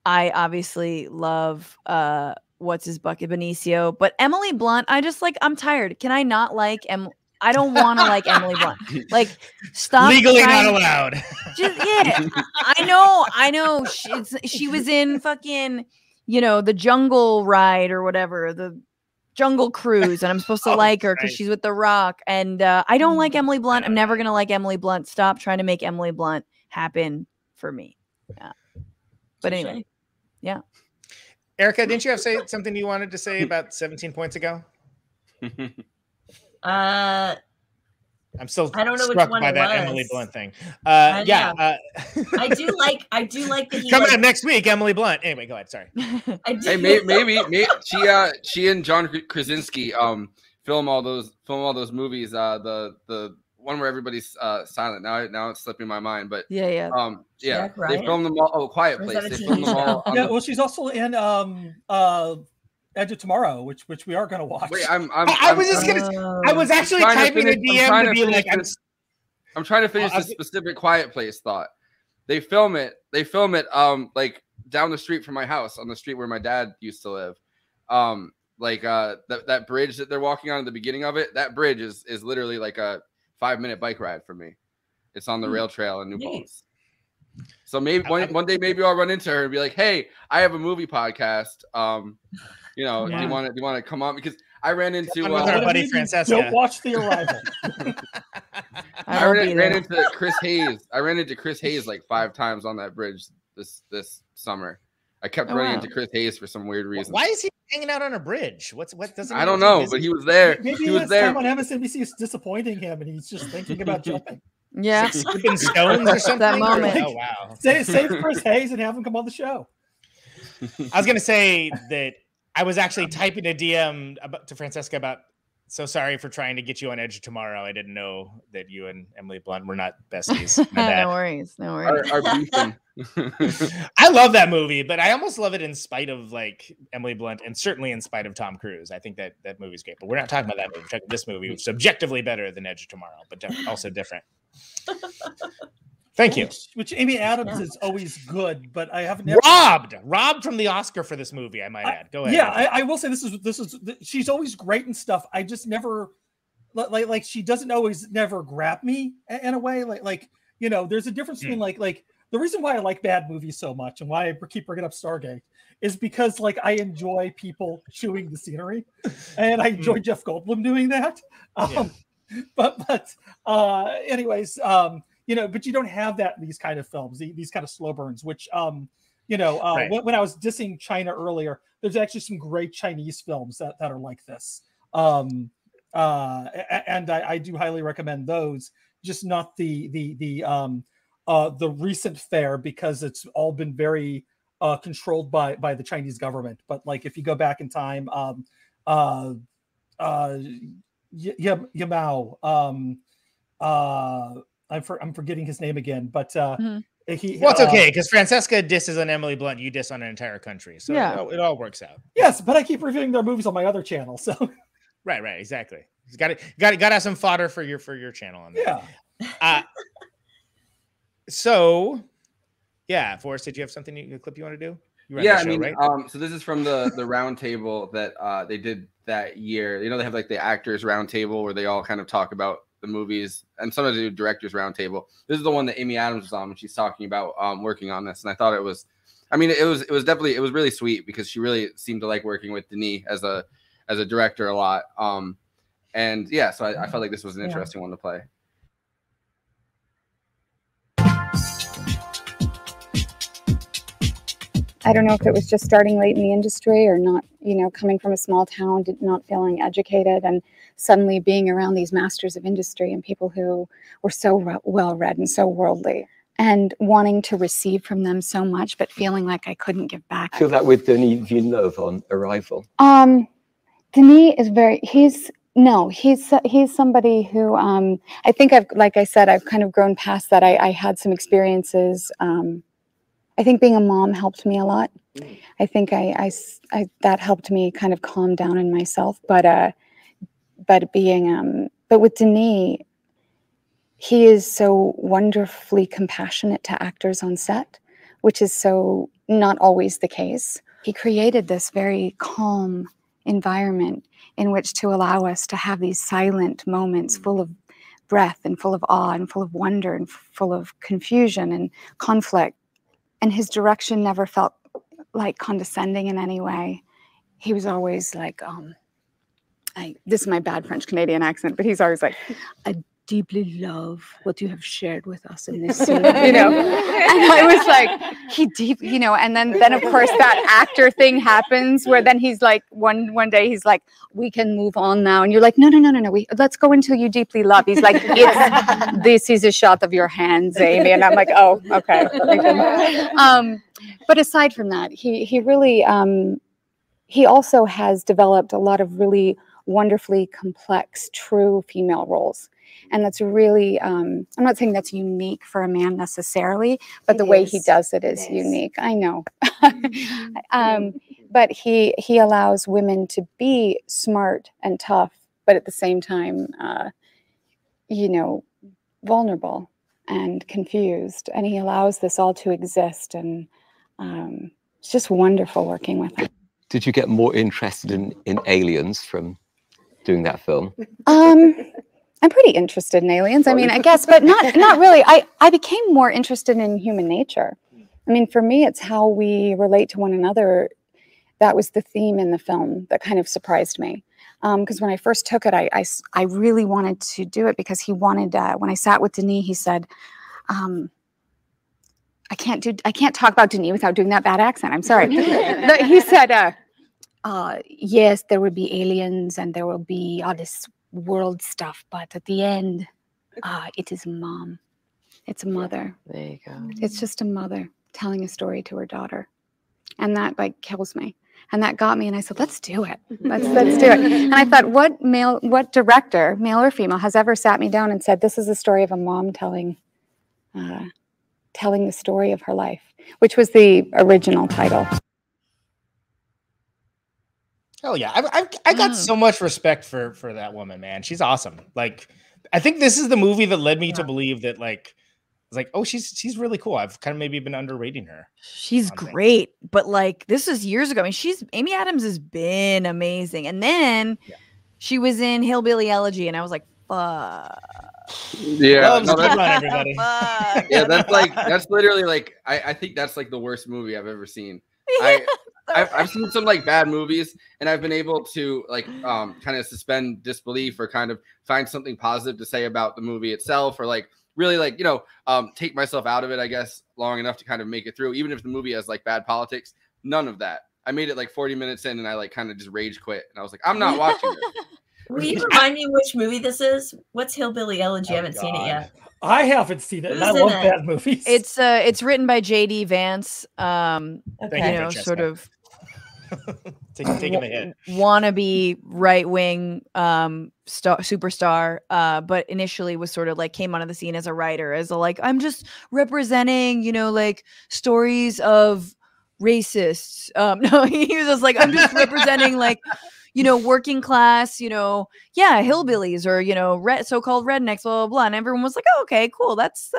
obviously love what's his bucket Benicio, but Emily Blunt, I'm tired. Can I not like Emily? I don't want to like Emily Blunt. Like, stop. Legally not allowed. I know. She was in fucking, you know, the Jungle Ride or whatever, the Jungle Cruise, and I'm supposed to like her because she's with The Rock. And I don't like Emily Blunt. I'm never gonna like Emily Blunt. Stop trying to make Emily Blunt happen for me. Yeah. But anyway, yeah. Erica, didn't you have something you wanted to say about 17 points ago? I'm still I don't know which struck one by it that was. Emily Blunt thing. I Yeah. I do like that he coming up next week, Emily Blunt. Anyway, go ahead. Sorry. Hey, maybe she and John Krasinski film all those movies. The one where everybody's silent. Now it's slipping my mind, but yeah. They filmed them all. Oh, Quiet Place. They filmed them all. Well, she's also in Edge of Tomorrow, which we are going to watch. Wait, I was actually typing a DM to be like, I'm trying to finish this specific Quiet Place thought. They film it like down the street from my house, on the street where my dad used to live. That bridge that they're walking on at the beginning of it, that bridge is literally like a 5-minute bike ride for me. It's on the rail trail in New Paltz. So maybe one day maybe I'll run into her and be like, "Hey, I have a movie podcast. Do you want to come on?" Because I ran into our buddy Francesca. Don't watch The Arrival. I ran into Chris Hayes. I ran into Chris Hayes like 5 times on that bridge this summer. I kept running into Chris Hayes for some weird reason. Why is he hanging out on a bridge? What doesn't I don't know, but he was there. Maybe he was there. Time on MSNBC is disappointing him, and he's just thinking about jumping. Yeah, skipping stones or something. That moment. Oh wow! Save Chris Hayes and have him come on the show. I was gonna say that I was actually typing a DM to Francesca about. So sorry for trying to get you on Edge tomorrow. I didn't know that you and Emily Blunt were not besties. No worries. Our beefing. I love that movie, but I almost love it in spite of like Emily Blunt and certainly in spite of Tom Cruise. I think that movie's great, but we're not talking about that movie. We're talking about this movie, which is objectively better than Edge of Tomorrow, but also different. Thank you. Which Amy Adams is always good, but I haven't robbed from the Oscar for this movie. I might add. Go ahead. Yeah, I will say this is she's always great and stuff. I just never like she doesn't always never grab me in a way. Like there's a difference between like the reason why I like bad movies so much and why I keep bringing up Stargate is because like I enjoy people chewing the scenery, and I enjoy Jeff Goldblum doing that. Anyways. But you don't have that in these kind of films, these kind of slow burns, which, when I was dissing China earlier, there's actually some great Chinese films that are like this. And I do highly recommend those, just not the recent fare, because it's all been very controlled by the Chinese government. But like, if you go back in time, Yamao, I'm forgetting his name again, but it's okay because Francesca disses on Emily Blunt, you diss on an entire country, so it all works out. Yes, but I keep reviewing their movies on my other channel, so right, exactly. You got to have some fodder for your channel on that. Yeah. Forrest, did you have something a clip you want to do? Right? So this is from the round table that they did that year. They have like the actors round table where they all kind of talk about the movies, and sometimes they do directors round table. This is the one that Amy Adams was on when she's talking about working on this, and I thought it was really sweet because she really seemed to like working with Denis as a director a lot. So I felt like this was an interesting one to play. I don't know if it was just starting late in the industry or not, coming from a small town, not feeling educated, and suddenly being around these masters of industry and people who were so well read and so worldly, and wanting to receive from them so much, but feeling like I couldn't give back. I feel that with Denis Villeneuve on Arrival. Denis is he's somebody who I think I've kind of grown past that. I had some experiences. I think being a mom helped me a lot. I think I that helped me kind of calm down in myself. But with Denis, he is so wonderfully compassionate to actors on set, which is so not always the case. He created this very calm environment in which to allow us to have these silent moments full of breath and full of awe and full of wonder and full of confusion and conflict. And his direction never felt like condescending in any way. He was always like, this is my bad French Canadian accent, but he's always like, deeply love what you have shared with us in this scene, you know. And I was like, you know, and then of course that actor thing happens where then he's like, one day he's like, we can move on now. And you're like, no, let's go until you deeply love. He's like, this is a shot of your hands, Amy. And I'm like, oh, okay. But aside from that, he really, he also has developed a lot of really wonderfully complex, true female roles. And that's really, I'm not saying that's unique for a man necessarily, but the way he does it is unique. I know. But he allows women to be smart and tough, but at the same time, you know, vulnerable and confused. And he allows this all to exist. And it's just wonderful working with him. Did you get more interested in aliens from doing that film? I'm pretty interested in aliens. I mean, I guess, but not really. I became more interested in human nature. I mean, for me, it's how we relate to one another. That was the theme in the film that kind of surprised me. Because when I first took it, I really wanted to do it because he wanted, when I sat with Denis, he said, I can't talk about Denis without doing that bad accent. I'm sorry. He said, yes, there will be aliens and there will be all this world stuff, but at the end, it is mom. It's a mother. There you go. It's just a mother telling a story to her daughter. And that like kills me. And that got me, and I said, let's do it. Let's do it. And I thought, what director, male or female, has ever sat me down and said, this is the story of a mom telling the story of her life, which was the original title. Hell yeah. I got so much respect for that woman, man. She's awesome. Like, I think this is the movie that led me to believe that, like, it's like, oh, she's really cool. I've kind of maybe been underrating her. She's great, but like, this is years ago. I mean, Amy Adams has been amazing. And then she was in Hillbilly Elegy, and I was like, fuck. Yeah, no, that's not everybody. Yeah, that's literally like, I think that's like the worst movie I've ever seen. I've seen some like bad movies, and I've been able to like kind of suspend disbelief or kind of find something positive to say about the movie itself, or like really like, you know, take myself out of it, I guess, long enough to kind of make it through, even if the movie has like bad politics. None of that. I made it like 40 minutes in, and I like kind of just rage quit, and I was like, I'm not watching it. Will you remind me which movie this is? What's Hillbilly Elegy? I haven't seen it yet. I haven't seen it. And I love bad movies. It's written by J.D. Vance. You know, sort of taking the hit. Wannabe right-wing superstar, but initially was sort of like came onto the scene as a writer, as a like, I'm just representing, you know, like stories of racists. No, he was just like, I'm just representing like, you know, working class, you know, hillbillies, or, you know, so-called rednecks, blah, blah, blah. And everyone was like, oh, okay, cool. That's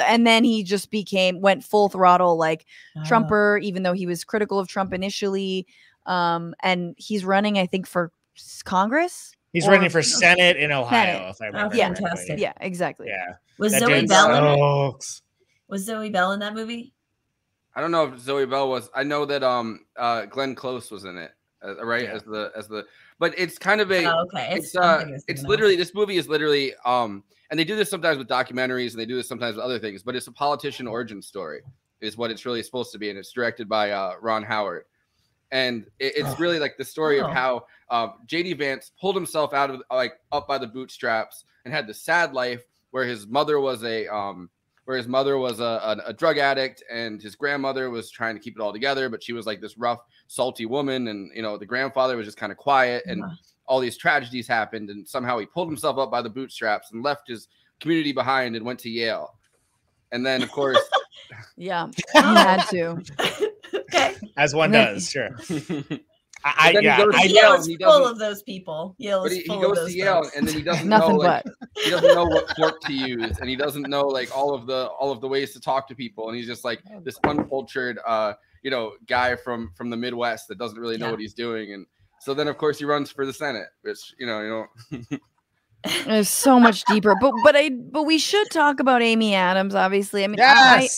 and then he just went full throttle, like Trumper, even though he was critical of Trump initially. And he's running, I think, for Congress. He's running for Senate in Ohio, if I remember. Yeah, fantastic. Yeah, exactly. Yeah. Was Zoe Bell in that movie? I don't know if Zoe Bell was. I know that Glenn Close was in it. Right, as the but it's kind of it's literally, this movie is literally and they do this sometimes with documentaries, and they do this sometimes with other things, but it's a politician origin story is what it's really supposed to be, and it's directed by Ron Howard, and it's really like the story of how J.D. Vance pulled himself out of like up by the bootstraps and had the sad life where his mother was a drug addict, and his grandmother was trying to keep it all together, but she was like this rough, salty woman, and you know, the grandfather was just kind of quiet, and all these tragedies happened, and somehow he pulled himself up by the bootstraps and left his community behind and went to Yale. And then of course he had to. Okay. As one does, sure. Yale is full of those people. Yale is full of those to Yale, folks. and then he doesn't know, like, he doesn't know what fork to use, and he doesn't know like all of the ways to talk to people, and he's just like this uncultured you know, guy from the Midwest that doesn't really know what he's doing. And so then of course he runs for the Senate, which you know it's so much deeper. But we should talk about Amy Adams, obviously. I mean,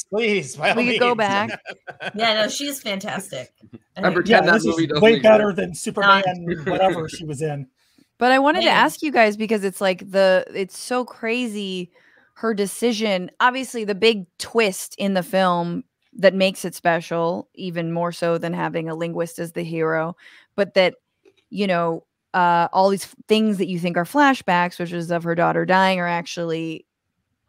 please, we could go back. Yeah, no, she's fantastic. Number 10, that this movie is doesn't way exist. better than Superman, whatever she was in. But I wanted to Man. ask you guys, because it's like it's so crazy, her decision. Obviously, the big twist in the film that makes it special, even more so than having a linguist as the hero, but that, you know, all these things that you think are flashbacks, which is of her daughter dying, are actually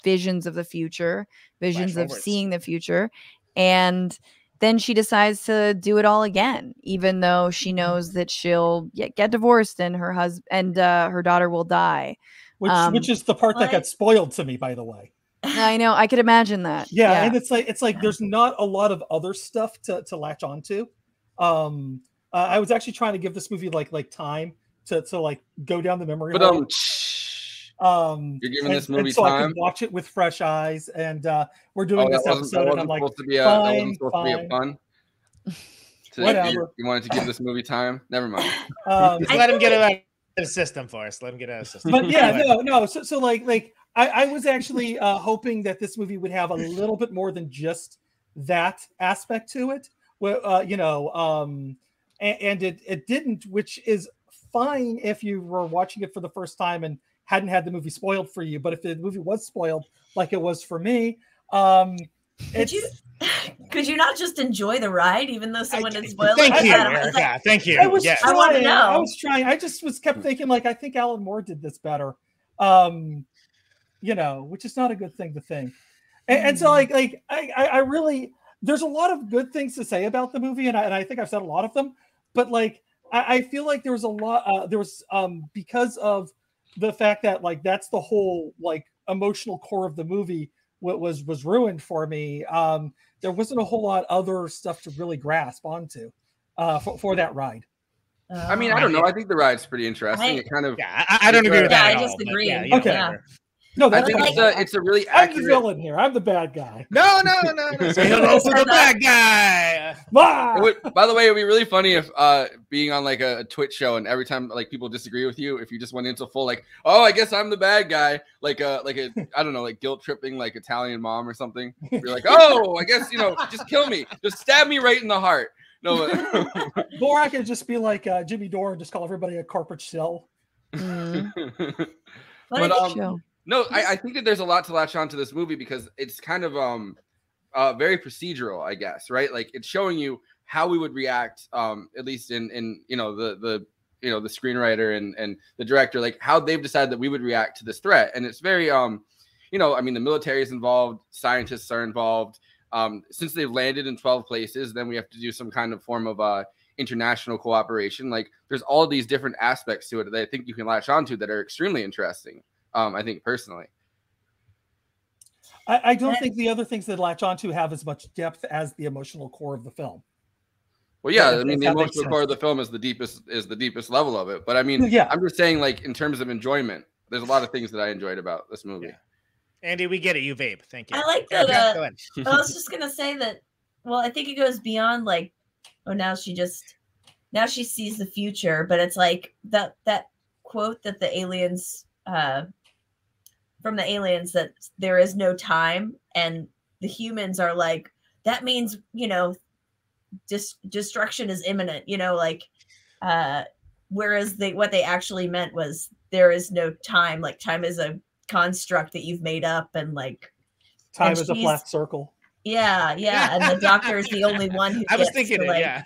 visions of the future, visions of seeing the future. And then she decides to do it all again, even though she knows that she'll get divorced and her husband and her daughter will die. Which is the part that got spoiled to me, by the way. I know. I could imagine that. Yeah, and it's like there's not a lot of other stuff to latch onto. I was actually trying to give this movie like time to like go down the memory hole. You're giving this movie so time. I could watch it with fresh eyes, and we're doing this episode, and I'm like, supposed to be a pun. Whatever. You wanted to give this movie time? Never mind. Just let him get it out of the system for us. Let him get it out of the system. But yeah, no. So like I was actually hoping that this movie would have a little bit more than just that aspect to it. Well, you know, and it didn't, which is fine if you were watching it for the first time and hadn't had the movie spoiled for you. But if the movie was spoiled, like it was for me, could you not just enjoy the ride, even though someone had spoiled it? Thank you, Erica. Thank you. I was Yes. trying. I want to know. I was trying. I just kept thinking, like, I think Alan Moore did this better. You know, which is not a good thing to think. And so like I really, there's a lot of good things to say about the movie, and I think I've said a lot of them, but like I feel like there was a lot because of the fact that like that's the whole like emotional core of the movie was ruined for me. There wasn't a whole lot other stuff to really grasp onto for that ride. I mean, I don't know. I think the ride's pretty interesting. It kind of I don't agree with that. I disagree. Yeah, you know, okay. whatever. No, I think it's a really accurate. I'm the villain here. I'm the bad guy. No. Say hello to the bad guy. By the way, it would be really funny if being on like a Twitch show and every time like people disagree with you, if you just went into full like, oh, I guess I'm the bad guy, like a I don't know, like guilt tripping like Italian mom or something. You're like, oh, I guess just kill me, just stab me right in the heart. No, or I could just be like Jimmy Dore and just call everybody a corporate shell. No, I think that there's a lot to latch on to this movie because it's kind of very procedural, I guess, right? Like it's showing you how we would react, at least in the screenwriter and the director, like how they've decided that we would react to this threat. And it's very I mean, the military is involved, scientists are involved. Since they've landed in 12 places, then we have to do some kind of form of international cooperation. Like there's all these different aspects to it that I think you can latch onto that are extremely interesting. I think personally, I don't think the other things that latch onto have as much depth as the emotional core of the film. Well, yeah, I mean the emotional core of the film is the deepest level of it. But I mean, I'm just saying, like in terms of enjoyment, there's a lot of things that I enjoyed about this movie. Yeah. Andy, we get it. You vape. Thank you. I like that. I was just gonna say that. Well, I think it goes beyond like, oh, now she sees the future, but it's like that quote that the aliens. From the aliens that there is no time, and the humans are like, that means, destruction is imminent, whereas what they actually meant was there is no time. Like time is a construct that you've made up, and like time is a flat circle. Yeah. And the doctor is the only one who I was thinking it, yeah.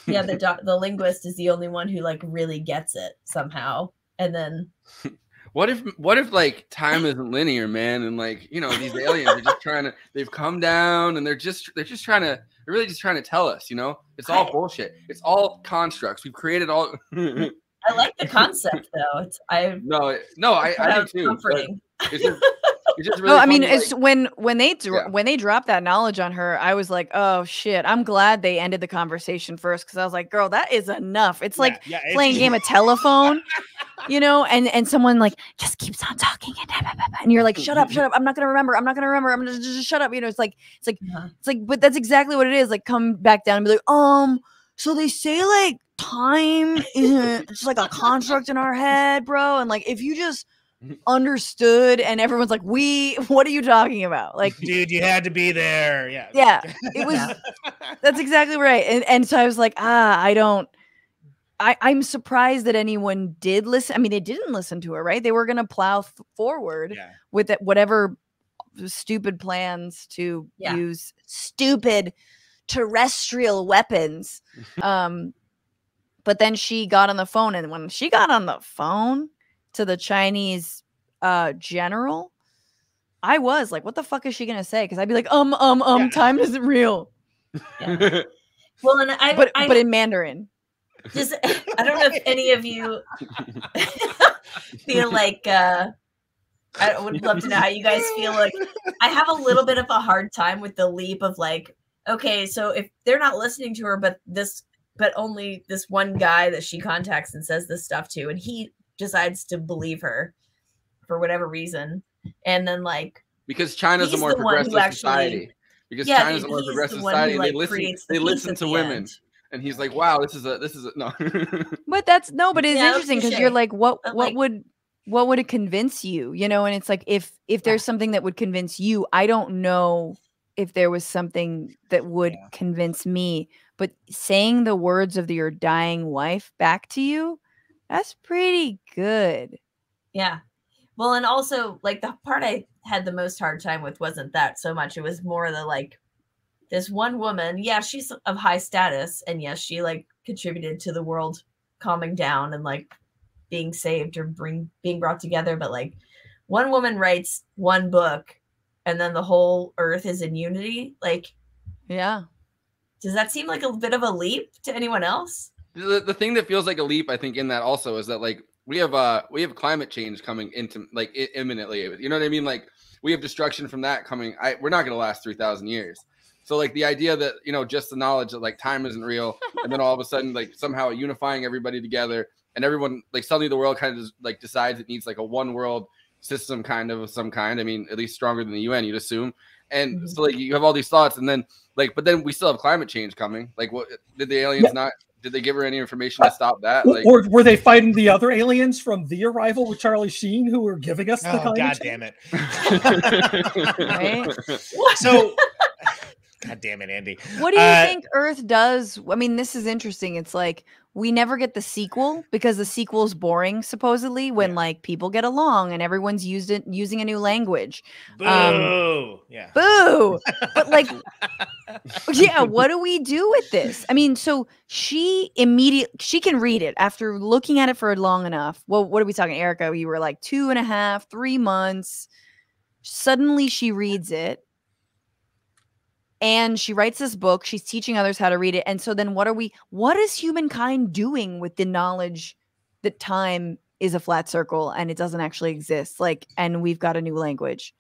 Yeah, the linguist is the only one who like really gets it somehow. And then What if like time isn't linear, man, and like these aliens are just they've come down and they're really just trying to tell us, it's all bullshit. It's all constructs. We've created all. I like the concept though. I do too. Comforting. It's just really no, I mean, funny, it's when they dropped that knowledge on her, I was like, oh shit, I'm glad they ended the conversation first, because I was like, girl, that is enough. It's like playing a game of telephone, and someone like just keeps on talking and you're like, shut up, I'm not gonna remember, I'm gonna just shut up. It's like, but that's exactly what it is. Like, come back down and be like, so they say like time isn't just like a construct in our head, bro, and like if you just understood, and everyone's like, what are you talking about? Like, dude, you had to be there. Yeah, it was. That's exactly right. And so I was like, I don't. I'm surprised that anyone did listen. I mean, they didn't listen to her, right? They were going to plow forward with it, whatever stupid plans to use stupid terrestrial weapons. But then she got on the phone, and when she got on the phone to the Chinese general, I was like, what the fuck is she going to say? Because I'd be like, time isn't real. Yeah. Well, and but in Mandarin. Just, I don't know if any of you feel like I would love to know how you guys feel. Like, I have a little bit of a hard time with the leap of like, okay, so if they're not listening to her, but only this one guy that she contacts and says this stuff to, and he decides to believe her for whatever reason, and then like because China's a more progressive society. Because China's a more progressive society, they listen to women. And he's like, wow, this is a no. But it's interesting because you're like, what would it convince you? You know, and it's like if there's something that would convince you, I don't know if there was something that would convince me. But saying the words of your dying wife back to you, that's pretty good. Yeah. Well, and also like the part I had the most hard time with wasn't that so much. It was more the like, this one woman, she's of high status, and yes, she like contributed to the world calming down and like being saved or being brought together. But like, one woman writes one book, and then the whole Earth is in unity. Like, does that seem like a bit of a leap to anyone else? The thing that feels like a leap, I think, in that also is that like we have climate change coming into like imminently. You know what I mean? Like we have destruction from that coming. We're not going to last 3,000 years. So like the idea that, you know, just the knowledge that like time isn't real, and then all of a sudden like somehow unifying everybody together, and everyone like suddenly the world kind of like decides it needs like a one world system kind of some kind. I mean, at least stronger than the UN, you'd assume. And so like you have all these thoughts, and then like, but then we still have climate change coming. Like, what did the aliens not? Did they give her any information to stop that? Like, or were they fighting the other aliens from The Arrival with Charlie Sheen who were giving us the climate God change? damn it! So. God damn it, Andy. What do you think Earth does? I mean, this is interesting. It's like we never get the sequel because the sequel's boring, supposedly, when like people get along and everyone's using a new language. Boo! Boo! But like, what do we do with this? I mean, so she can read it after looking at it for long enough. Well, what are we talking, Erica? You were like 2.5, 3 months. Suddenly she reads it. And she writes this book. She's teaching others how to read it. And so then what is humankind doing with the knowledge that time is a flat circle and it doesn't actually exist? Like, and we've got a new language.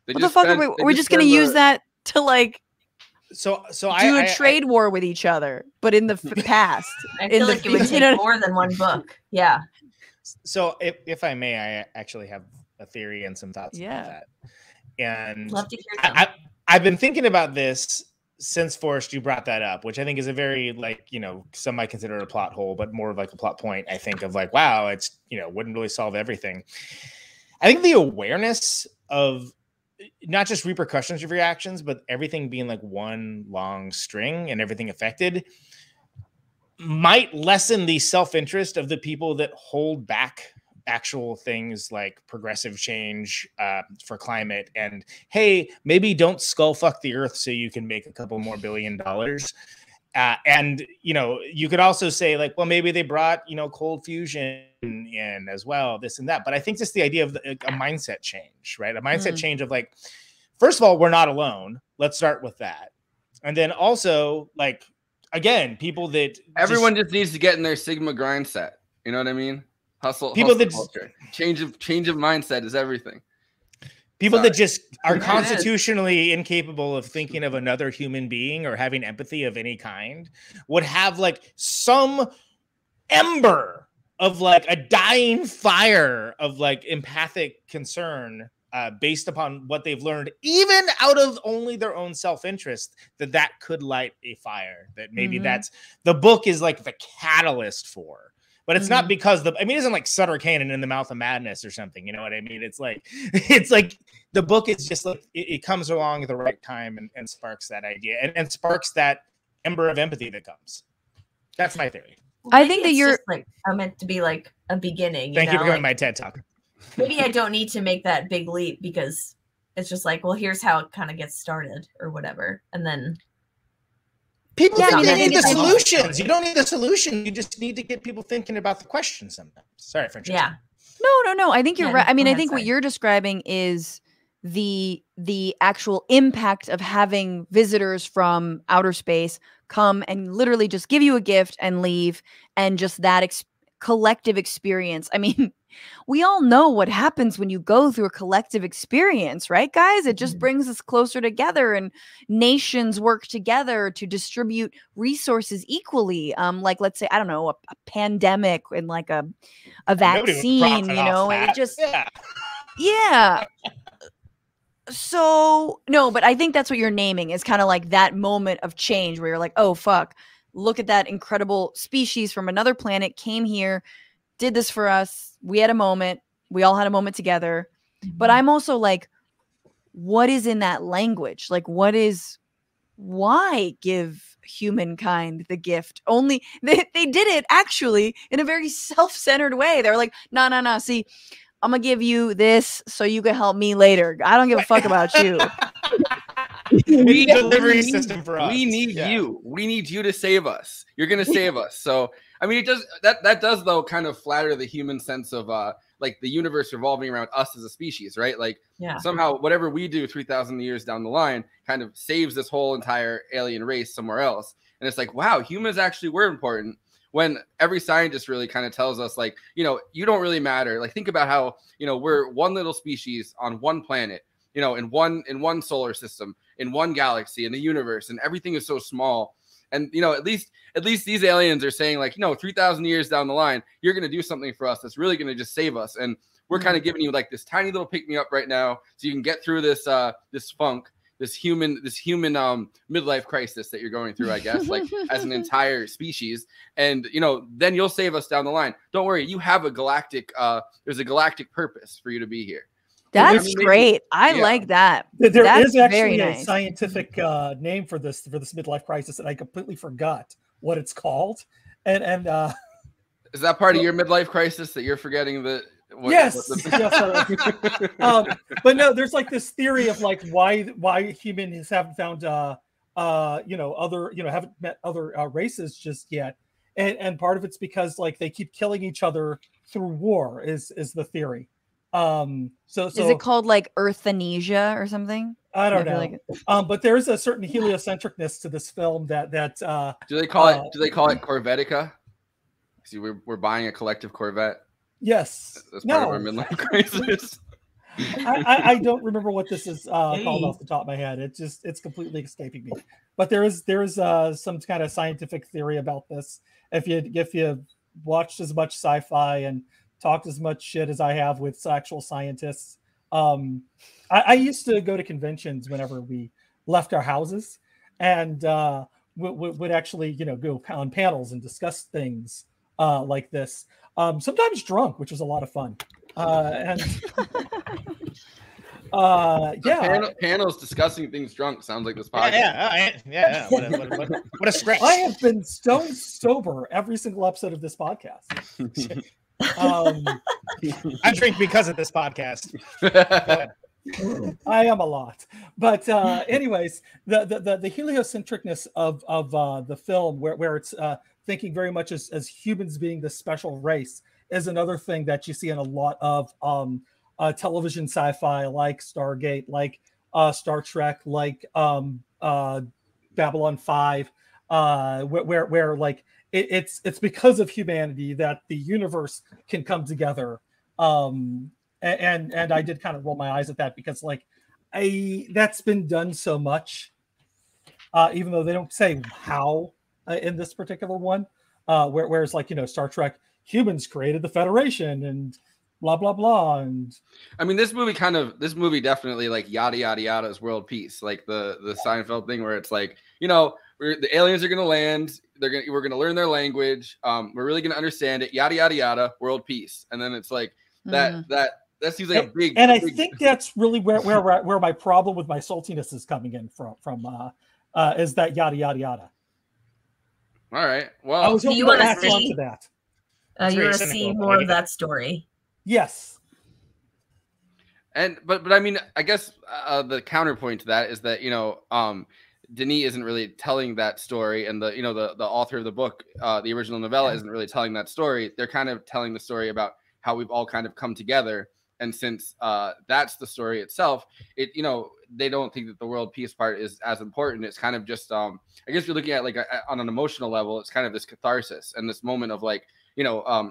What the fuck we're just going to use that to like do a trade war with each other, but in the past. I feel like it would take more than one book. Yeah. So if I may, I actually have a theory and some thoughts about that. And love to hear them. I've been thinking about this since Forrest, you brought that up, which I think is a very like, you know, some might consider a plot hole, but more of like a plot point, I think, of like, wow, it's, you know, wouldn't really solve everything. I think the awareness of not just repercussions of your actions, but everything being like one long string and everything affected might lessen the self-interest of the people that hold back actual things like progressive change for climate, and hey, maybe don't skull fuck the earth so you can make a couple more $1 billion. And you know, you could also say like, well, maybe they brought, you know, cold fusion in as well, this and that. But I think just the idea of a mindset change, right? A mindset change of like, first of all, we're not alone. Let's start with that. And then also like, again, people that everyone just needs to get in their Sigma grind set. You know what I mean? Hustle that culture. Change of mindset is everything. People that just are constitutionally incapable of thinking of another human being or having empathy of any kind would have like some ember of like a dying fire of like empathic concern based upon what they've learned, even out of only their own self-interest, that could light a fire that maybe that's the book is like the catalyst for. But it's not because it isn't like Sutter Cannon in the Mouth of Madness or something. You know what I mean? It's like the book is just like, it comes along at the right time and sparks that idea and sparks that ember of empathy that comes. That's my theory. I think that you're just like I meant to be like a beginning. Thank you for coming like, to my TED Talk. Maybe I don't need to make that big leap because it's just like, well, here's how it kind of gets started or whatever, and then people think they need the solutions. You don't need the solution. You just need to get people thinking about the question sometimes. Sorry, Francesca. Yeah. No. I think you're right. I mean, I think what you're describing is the actual impact of having visitors from outer space come and literally just give you a gift and leave, and just that collective experience. I mean, we all know what happens when you go through a collective experience, right, guys? It just brings us closer together, and nations work together to distribute resources equally. Like, let's say, I don't know, a pandemic and like a vaccine, you know, and it just, yeah. So no, but I think that's what you're naming is kind of like that moment of change where you're like, oh, fuck, look at that incredible species from another planet came here, did this for us. We had a moment. We all had a moment together. But I'm also like, what is in that language? Like, why give humankind the gift? Only they did it actually in a very self-centered way. They're like, no. See, I'm gonna give you this so you can help me later. I don't give a fuck about you. We need a delivery system for us. We need you. We need you to save us. You're gonna save us. So I mean, it does that does though kind of flatter the human sense of like the universe revolving around us as a species, right? Like somehow whatever we do 3,000 years down the line kind of saves this whole entire alien race somewhere else. And it's like, wow, humans actually were important. When every scientist really kind of tells us, like, you know, you don't really matter. Like, think about how, you know, we're one little species on one planet, you know, in one solar system, in one galaxy, in the universe, and everything is so small. And, you know, at least these aliens are saying, like, you know, 3,000 years down the line, you're going to do something for us that's really going to just save us. And we're kind of giving you like this tiny little pick me up right now, so you can get through this this funk. This human midlife crisis that you're going through, I guess, like as an entire species. And, you know, then you'll save us down the line. Don't worry. You have a galactic, there's a galactic purpose for you to be here. That's great. I like that. There is actually a scientific name for this midlife crisis, and I completely forgot what it's called. And is that part of your midlife crisis that you're forgetting that? Yes. But no, there's like this theory of like why humans haven't found haven't met other races just yet, and part of it's because like they keep killing each other through war is the theory. So is it called like Earthanesia or something? I don't know. But there's a certain heliocentricness to this film that do they call it Corvettica? See, we're buying a collective Corvette. Yes. That's part of our midlife crisis. I don't remember what this is called off the top of my head. It's completely escaping me. But there is some kind of scientific theory about this. If you watched as much sci-fi and talked as much shit as I have with actual scientists, I used to go to conventions whenever we left our houses, and would actually go on panels and discuss things like this. Sometimes drunk, which was a lot of fun. Panels discussing things drunk sounds like this podcast. Yeah. What a stretch. I have been stone sober every single episode of this podcast. I drink because of this podcast. I am a lot, but anyways, the heliocentricness of the film, where it's thinking very much as humans being the special race, is another thing that you see in a lot of television sci-fi, like Stargate, like Star Trek, like Babylon 5, where like it's because of humanity that the universe can come together. And I did kind of roll my eyes at that, because like that's been done so much, even though they don't say how in this particular one, whereas like Star Trek, humans created the Federation and blah blah blah. And I mean, this movie definitely like yada yada yada is world peace, like the Seinfeld thing where it's like, the aliens are gonna land, we're gonna learn their language, we're really gonna understand it, yada yada yada, world peace. And then it's like that seems like a big. And I think that's really where my problem with my saltiness is coming in from is that yada yada yada. All right. Well, I was hoping you to want to latch see onto that. you want to see more of that story. Yes. And but I mean, I guess the counterpoint to that is that Denis isn't really telling that story, and the author of the book, the original novella, isn't really telling that story. They're kind of telling the story about how we've all kind of come together. And since that's the story itself, they don't think that the world peace part is as important. It's kind of just, I guess you're looking at like on an emotional level, it's kind of this catharsis and this moment of like,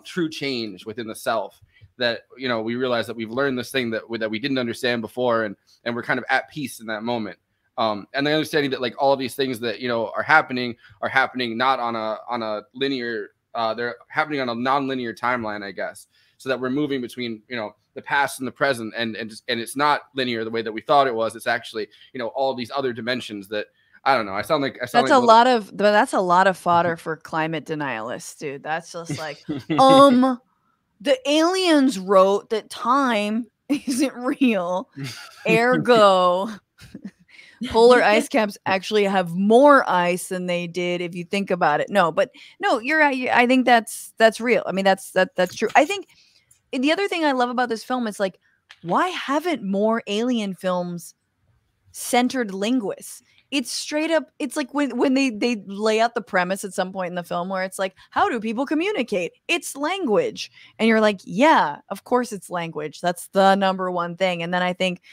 true change within the self that, we realize that we've learned this thing that we didn't understand before. And we're kind of at peace in that moment. And the understanding that like all of these things that, are happening not on a linear, they're happening on a non-linear timeline, I guess. So that we're moving between, the past and the present, and it's not linear the way that we thought it was. It's actually, all these other dimensions that I don't know. That's a lot of fodder for climate denialists, dude. That's just like, the aliens wrote that time isn't real, ergo. Polar ice caps actually have more ice than they did if you think about it. No, you're right. I think that's real. I mean, that's true. I think the other thing I love about this film is like, why haven't more alien films centered linguists? It's straight up. It's like when they lay out the premise at some point in the film where it's like, how do people communicate? It's language. And you're like, yeah, of course it's language. That's the number one thing. And then I think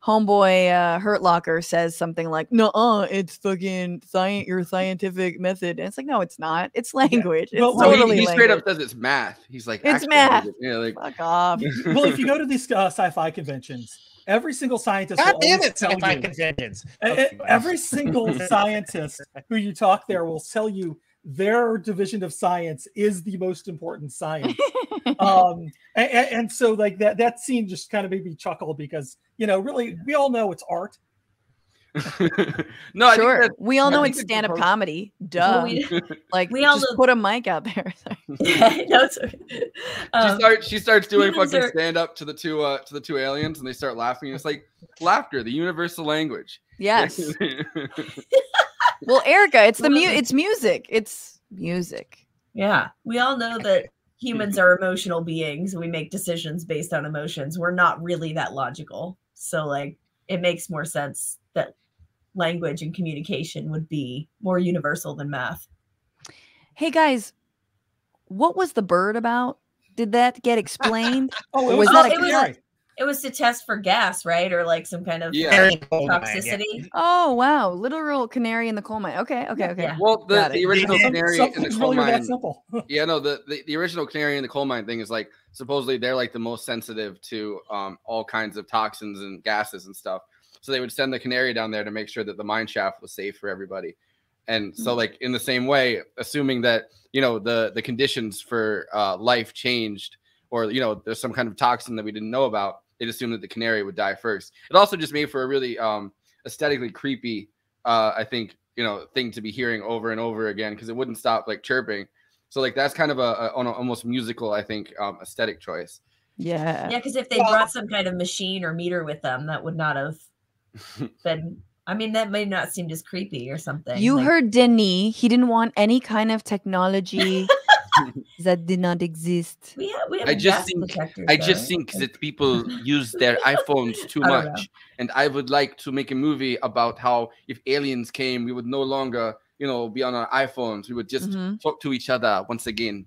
homeboy Hurt Locker says something like, no, it's fucking your scientific method. And it's like, no, it's not. It's language. Yeah. Well, he straight up says it's math. He's like, it's math. Yeah, like, fuck off. Well, if you go to these sci-fi conventions, every single scientist God will damn always it, tell sci-fi you, conventions. Every single scientist who you talk there will tell you their division of science is the most important science. And so like that scene just kind of made me chuckle because, really, we all know it's art. No, sure. We all know it's stand-up comedy. Duh. Like, we all just put a mic out there. She starts doing fucking stand-up to the two aliens, and they start laughing. It's like laughter, the universal language. Yes. Well, Erica, it's music. It's music. Yeah, we all know that humans are emotional beings. We make decisions based on emotions. We're not really that logical. So, like, it makes more sense that language and communication would be more universal than math. Hey, guys, what was the bird about? Did that get explained? It was to test for gas, right? Or like some kind of toxicity. Yeah. Oh, wow. Literal canary in the coal mine. Okay. Yeah. Well, the original canary in the coal really mine. Yeah, no, the original canary in the coal mine thing is like, supposedly they're like the most sensitive to all kinds of toxins and gases and stuff. So they would send the canary down there to make sure that the mine shaft was safe for everybody. And so like in the same way, assuming that, the conditions for life changed, or, there's some kind of toxin that we didn't know about, they'd assume that the canary would die first. It also just made for a really aesthetically creepy, I think, thing to be hearing over and over again, because it wouldn't stop like chirping. So like that's kind of a almost musical, I think, aesthetic choice. Yeah. Yeah, because if they brought some kind of machine or meter with them, that would not have been. I mean, that may not seem as creepy or something. You heard Denis. He didn't want any kind of technology that did not exist. We have I just think that people use their iPhones too much, and I would like to make a movie about how if aliens came, we would no longer, be on our iPhones. We would just talk to each other once again.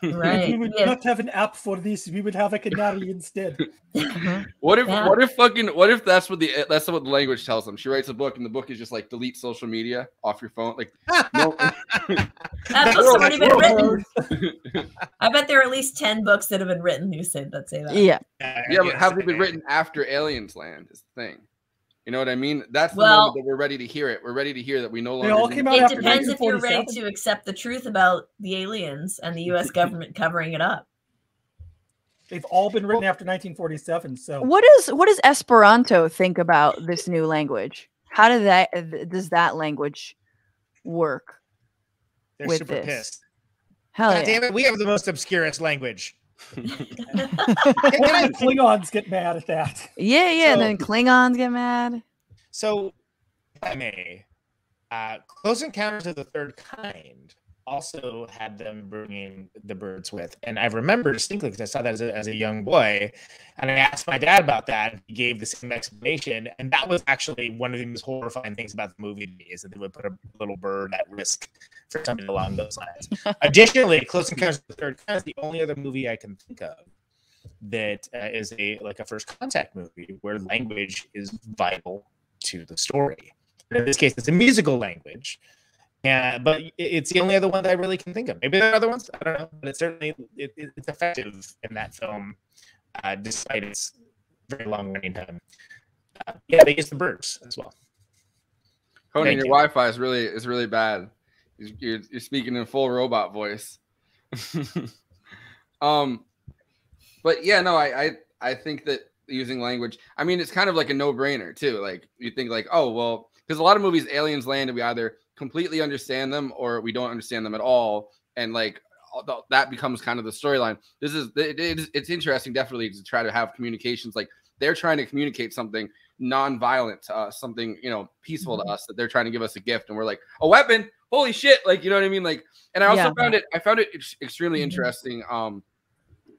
Right. We would not have an app for this. We would have a canary instead. What if that's what the language tells them? She writes a book, and the book is just like delete social media off your phone. Like, no. That book's already been written. I bet there are at least 10 books that have been written who say that. Yeah. Yeah, but have they been written after aliens land? Is the thing. You know what I mean? That's the moment that we're ready to hear it. We're ready to hear that we no longer. They all came out it after depends if you're 1947. ready to accept the truth about the aliens and the U.S. government covering it up. They've all been written after 1947. So what does Esperanto think about this new language? How does that language work? They're with super this? pissed. Hell God yeah. damn it, we have the most obscurest language. Klingons get mad at that. Yeah, and then Klingons get mad. So, if I may, Close Encounters of the Third Kind also had them bringing the birds with. And I remember distinctly because I saw that as a young boy. And I asked my dad about that. And he gave the same explanation. And that was actually one of the most horrifying things about the movie to me, is that they would put a little bird at risk for something along those lines. Additionally, Close Encounters of the Third Kind is the only other movie I can think of that is a First Contact movie where language is vital to the story. In this case, it's a musical language. Yeah, but it's the only other one that I really can think of. Maybe there are other ones. I don't know, but it's certainly it's effective in that film, despite its very long running time. Yeah, they use the birds as well. Conan, your Wi-Fi is really bad. You're speaking in full robot voice. But yeah, no, I think that using language, I mean, it's kind of like a no-brainer too. Like you think like, oh well, because a lot of movies, aliens land and we either completely understand them or we don't understand them at all, and like that becomes kind of the storyline. It's interesting, definitely, to try to have communications. Like they're trying to communicate something non-violent to us, something peaceful to us, that they're trying to give us a gift, and we're like, a weapon, holy shit, like, you know what I mean? Like, and I also found it extremely interesting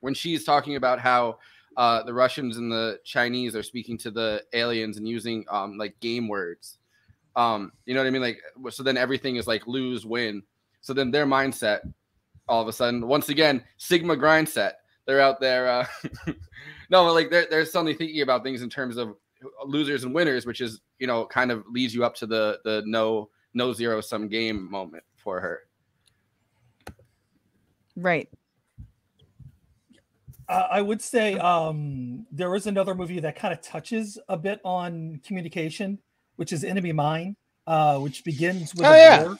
when she's talking about how the Russians and the Chinese are speaking to the aliens and using like game words. You know what I mean? Like, so then everything is like lose, win. So then their mindset, all of a sudden, once again, Sigma grind set. They're out there. No, like they're suddenly thinking about things in terms of losers and winners, which is, you know, kind of leads you up to the no zero sum game moment for her. Right. I would say there is another movie that kind of touches a bit on communication, which is Enemy Mine, which begins with a war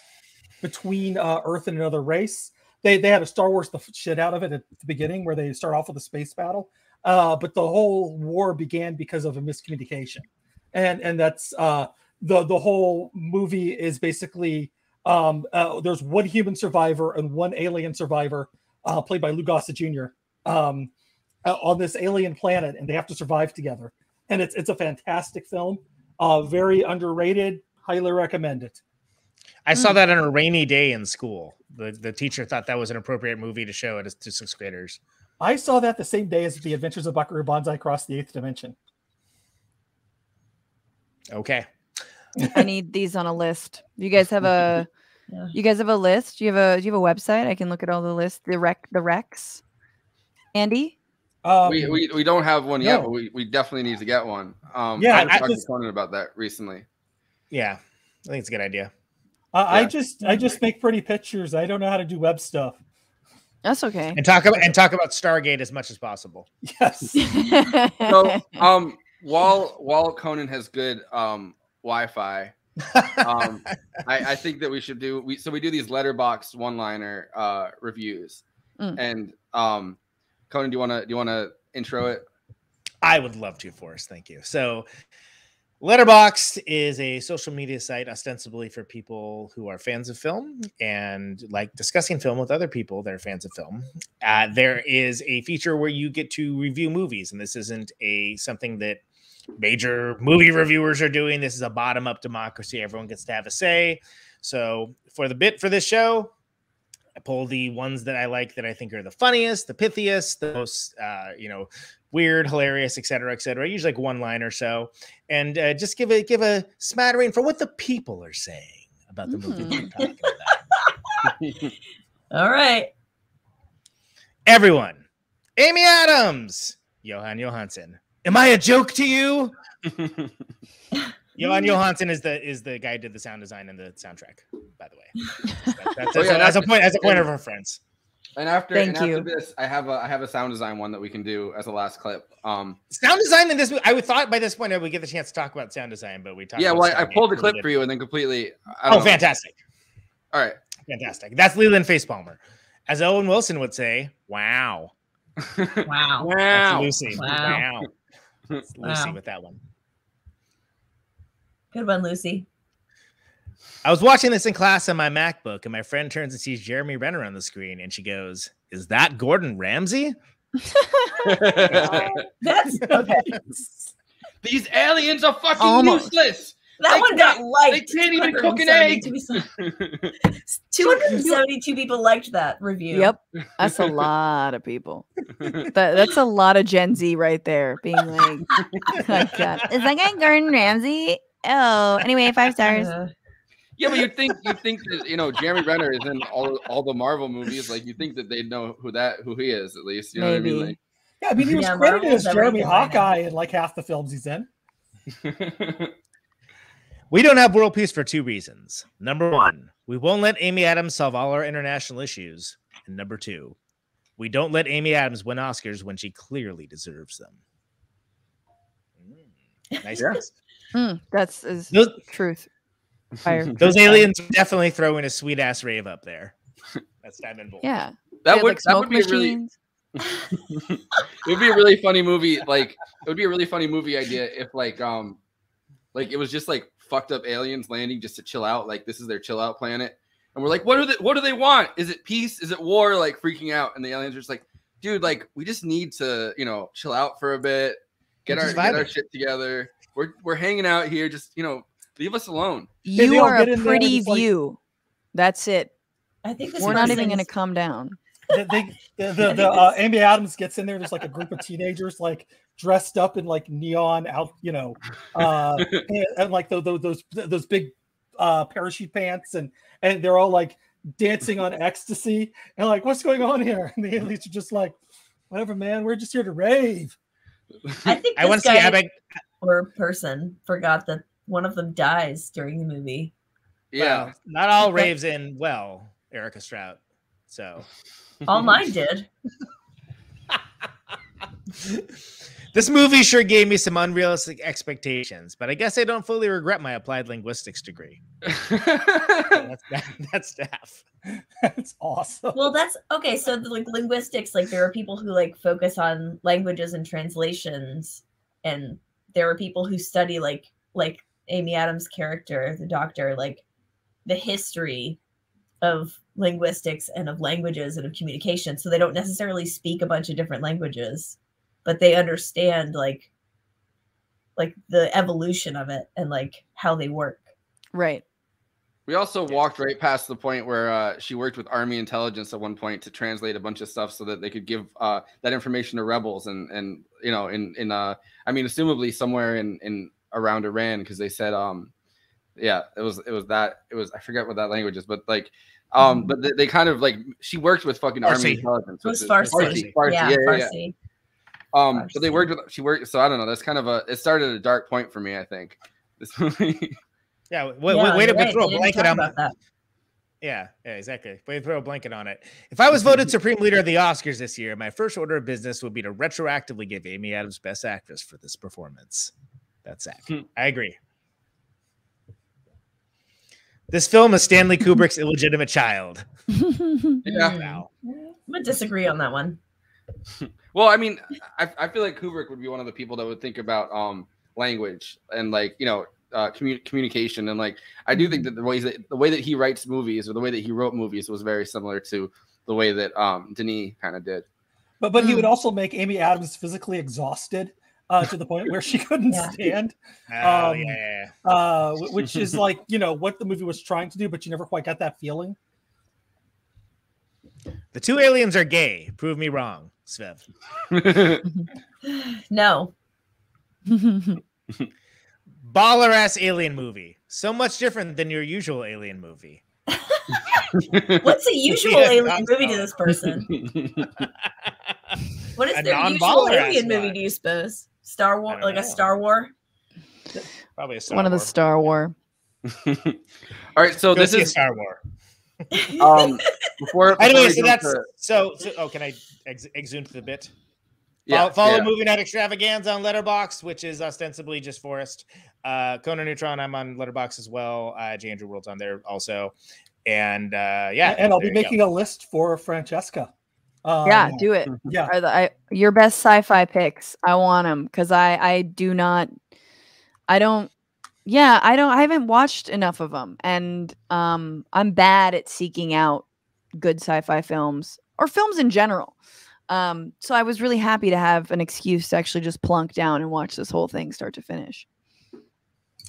between Earth and another race. They had a Star Wars the shit out of it at the beginning, where they start off with a space battle, but the whole war began because of a miscommunication, and that's the whole movie is basically there's one human survivor and one alien survivor, played by Lou Gossett Jr. On this alien planet, and they have to survive together. And it's a fantastic film, very underrated. Highly recommend it. I saw that on a rainy day in school. The teacher thought that was an appropriate movie to show it to sixth graders. I saw that the same day as The Adventures of Buckaroo Banzai Across the Eighth Dimension. Okay. I need these on a list. You guys have a you guys have a list? Do you have a website? I can look at all the lists. The recs. Andy? We don't have one yet, but we definitely need to get one. Yeah, I talked to Conan about that recently. Yeah, I think it's a good idea. I just make pretty pictures. I don't know how to do web stuff. That's okay. And talk about Stargate as much as possible. Yes. So while Conan has good Wi-Fi, I think that we should do we do these letterboxed one-liner reviews. And Conan, do you wanna intro it? I would love to, Forrest. Thank you. So Letterboxd is a social media site ostensibly for people who are fans of film and like discussing film with other people that are fans of film. There is a feature where you get to review movies, and this isn't something that major movie reviewers are doing. This is a bottom-up democracy. Everyone gets to have a say. So for this show, I pull the ones that I like, that I think are the funniest, the pithiest, the most, weird, hilarious, et cetera, usually like one line or so, and just give a smattering for what the people are saying about the movie that we're talking about. All right. Everyone. Amy Adams. Johan Johansson. Am I a joke to you? Johan Johansson is the guy who did the sound design and the soundtrack, by the way. That's a point of reference. And after this, I have a sound design one that we can do as a last clip. Sound design in this, I would thought by this point I would get the chance to talk about sound design, but we talked. Yeah, well, I pulled the clip for you and then completely. Fantastic! All right, fantastic. That's Leland Facepalmer, as Owen Wilson would say. Wow, wow, wow, Lucy, wow. It's Lucy with that one. Good one, Lucy. I was watching this in class on my MacBook, and my friend turns and sees Jeremy Renner on the screen, and she goes, "Is that Gordon Ramsay?" That's okay. These aliens are fucking useless. That one got liked. They can't even cook an egg. 272 people liked that review. Yep, that's a lot of people. That's a lot of Gen Z right there, being like, oh God, is that guy Gordon Ramsay? Oh, anyway, 5 stars. Yeah, but you'd think that Jeremy Renner is in all the Marvel movies. Like you think that they'd know who he is at least. You know what I mean? Like, yeah, I mean he was credited as Jeremy Hawkeye in like half the films he's in. We don't have world peace for 2 reasons. Number 1, we won't let Amy Adams solve all our international issues. And number 2, we don't let Amy Adams win Oscars when she clearly deserves them. Nice. That's truth. Fire. Those aliens definitely throwing a sweet ass rave up there. That's Diamond Bull. Yeah. That would be a really it would be a really funny movie. Like it would be a really funny movie idea if like it was just like fucked up aliens landing just to chill out. Like this is their chill out planet. And we're like, what do they want? Is it peace? Is it war? Like freaking out. And the aliens are just like, dude, like we just need to, chill out for a bit, get our shit together. We're hanging out here, just leave us alone. You are a pretty view. That's it. I think we're not even going to come down. Amy Adams gets in there. There's like a group of teenagers like dressed up in like neon out, and like those big parachute pants, and they're all like dancing on ecstasy, and like, what's going on here? And the aliens are just like, whatever, man. We're just here to rave. I think this guy or person forgot that one of them dies during the movie. Yeah, well, not all raves in Erica Strout. So all mine did. This movie sure gave me some unrealistic expectations, but I guess I don't fully regret my applied linguistics degree. That's staff. That's awesome. Well, that's okay. So like linguistics, like there are people who like focus on languages and translations, and there are people who study like Amy Adams' character, the doctor, like the history of linguistics and of languages and of communication. So they don't necessarily speak a bunch of different languages, but they understand like the evolution of it and like how they work. Right. We also walked right past the point where she worked with Army intelligence at one point to translate a bunch of stuff so that they could give that information to rebels and assumably somewhere in around Iran, because they said I forget what that language is, but like but they kind of like she worked with fucking Army intelligence. It was Farsi. Farsi. But they worked with so I don't know. That's kind of it started at a dark point for me, I think. This movie. Yeah, way to throw a blanket on that. Yeah, exactly. Way to throw a blanket on it. If I was voted Supreme Leader of the Oscars this year, my first order of business would be to retroactively give Amy Adams Best Actress for this performance. That's Zach. I agree. This film is Stanley Kubrick's illegitimate child. Yeah. Wow. I'm gonna disagree on that one. Well, I mean, I feel like Kubrick would be one of the people that would think about language and like communication, and like I do think that the way that he writes movies or the way that he wrote movies was very similar to the way that Denis kind of did. But he would also make Amy Adams physically exhausted to the point where she couldn't stand. Which is like what the movie was trying to do, but you never quite got that feeling. The 2 aliens are gay. Prove me wrong, Svev. No. Baller ass alien movie. So much different than your usual alien movie. What's a usual alien movie to this person? What is their usual alien movie, do you suppose? Star Wars, like a Star War? Probably a Star One of the Star War. All right, so Go this see is a Star War. Before anyway, we so can I exude the bit? Yeah, follow Movie Night Extravaganza on Letterboxd, which is ostensibly just Forrest. Conan Neutron, I'm on Letterboxd as well. J. Andrew World's on there also. And and I'll be making a list for Francesca. Do it. Yeah. Your best sci-fi picks. I want them because I haven't watched enough of them, and I'm bad at seeking out good sci-fi films or films in general. So I was really happy to have an excuse to actually just plunk down and watch this whole thing start to finish.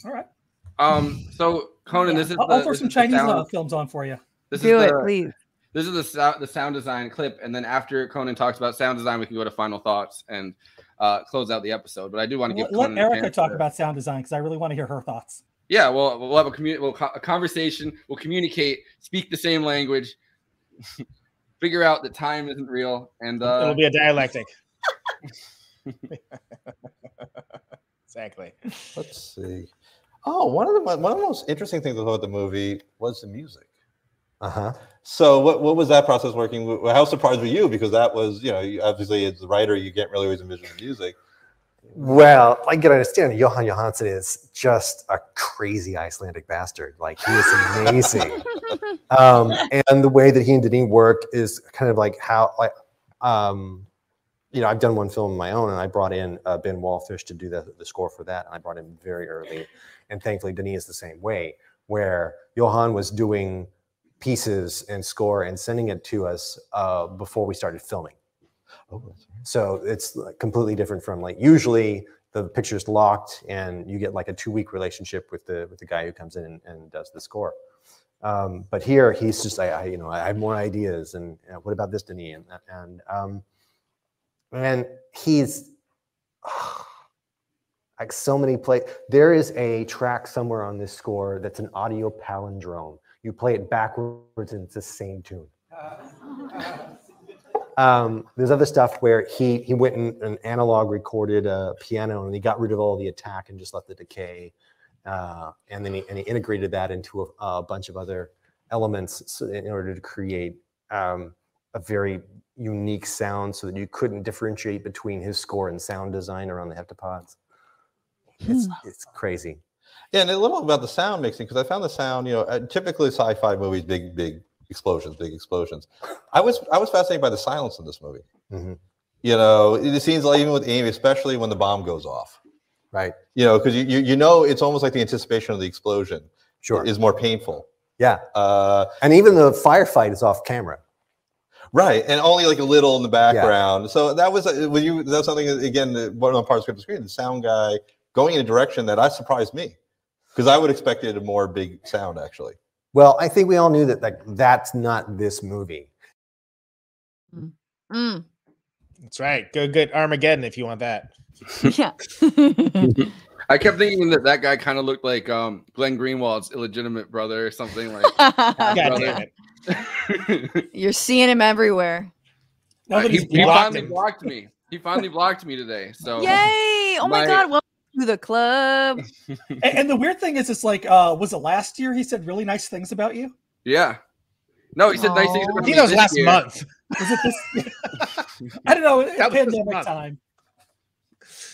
All right. So Conan, this is I'll throw some Chinese films on for you. Please. This is the sound design clip, and then after Conan talks about sound design, we can go to final thoughts and close out the episode. But I do want to give let Conan Erica talk about sound design because I really want to hear her thoughts. Yeah, we'll have a conversation. We'll communicate, speak the same language, figure out that time isn't real, and it'll be a dialectic. Exactly. Let's see. Oh, one of the most interesting things about the movie was the music. So what was that process working? How surprised were you? Because that was, obviously as a writer, you can't really always envision the music. Well, I can understand Johan Johansson is just a crazy Icelandic bastard. Like, he is amazing. And the way that he and Denis work is kind of like how, I've done one film of my own, and I brought in Ben Wallfish to do the score for that. And I brought him very early. And thankfully, Denis is the same way, where Johan was doing pieces and score and sending it to us before we started filming. So it's completely different from, like, usually the picture's locked and you get like a 2-week relationship with the guy who comes in and does the score. But here he's just, I have more ideas, and what about this, Denis? And he's like so many there is a track somewhere on this score that's an audio palindrome. You play it backwards and it's the same tune. There's other stuff where he went and analog recorded a piano, and he got rid of all the attack and just left the decay. And then he integrated that into a bunch of other elements in order to create a very unique sound, so that you couldn't differentiate between his score and sound design around the heptapods. It's crazy. Yeah, and a little about the sound mixing, because I found the sound, typically sci-fi movies, big explosions. I was fascinated by the silence in this movie. It seems like, even with Amy, especially when the bomb goes off, right? Because it's almost like the anticipation of the explosion is more painful. Yeah, and even the firefight is off camera. Right, and only like a little in the background. Yeah. So that was something, again, one of the parts of the screen, the sound guy going in a direction that surprised me, because I would expect it a more big sound, actually. Well, I think we all knew that that's not this movie. That's right. Go get Armageddon if you want that. Yeah. I kept thinking that guy kind of looked like Glenn Greenwald's illegitimate brother or something like. God damn it. You're seeing him everywhere. He finally blocked me. He finally blocked me today. So yay! Oh my God! Welcome to the club. And the weird thing is, it's like, was it last year he said really nice things about you? Yeah. No, he said nice things about me. I think that was last month. Was it this? I don't know. Pandemic time.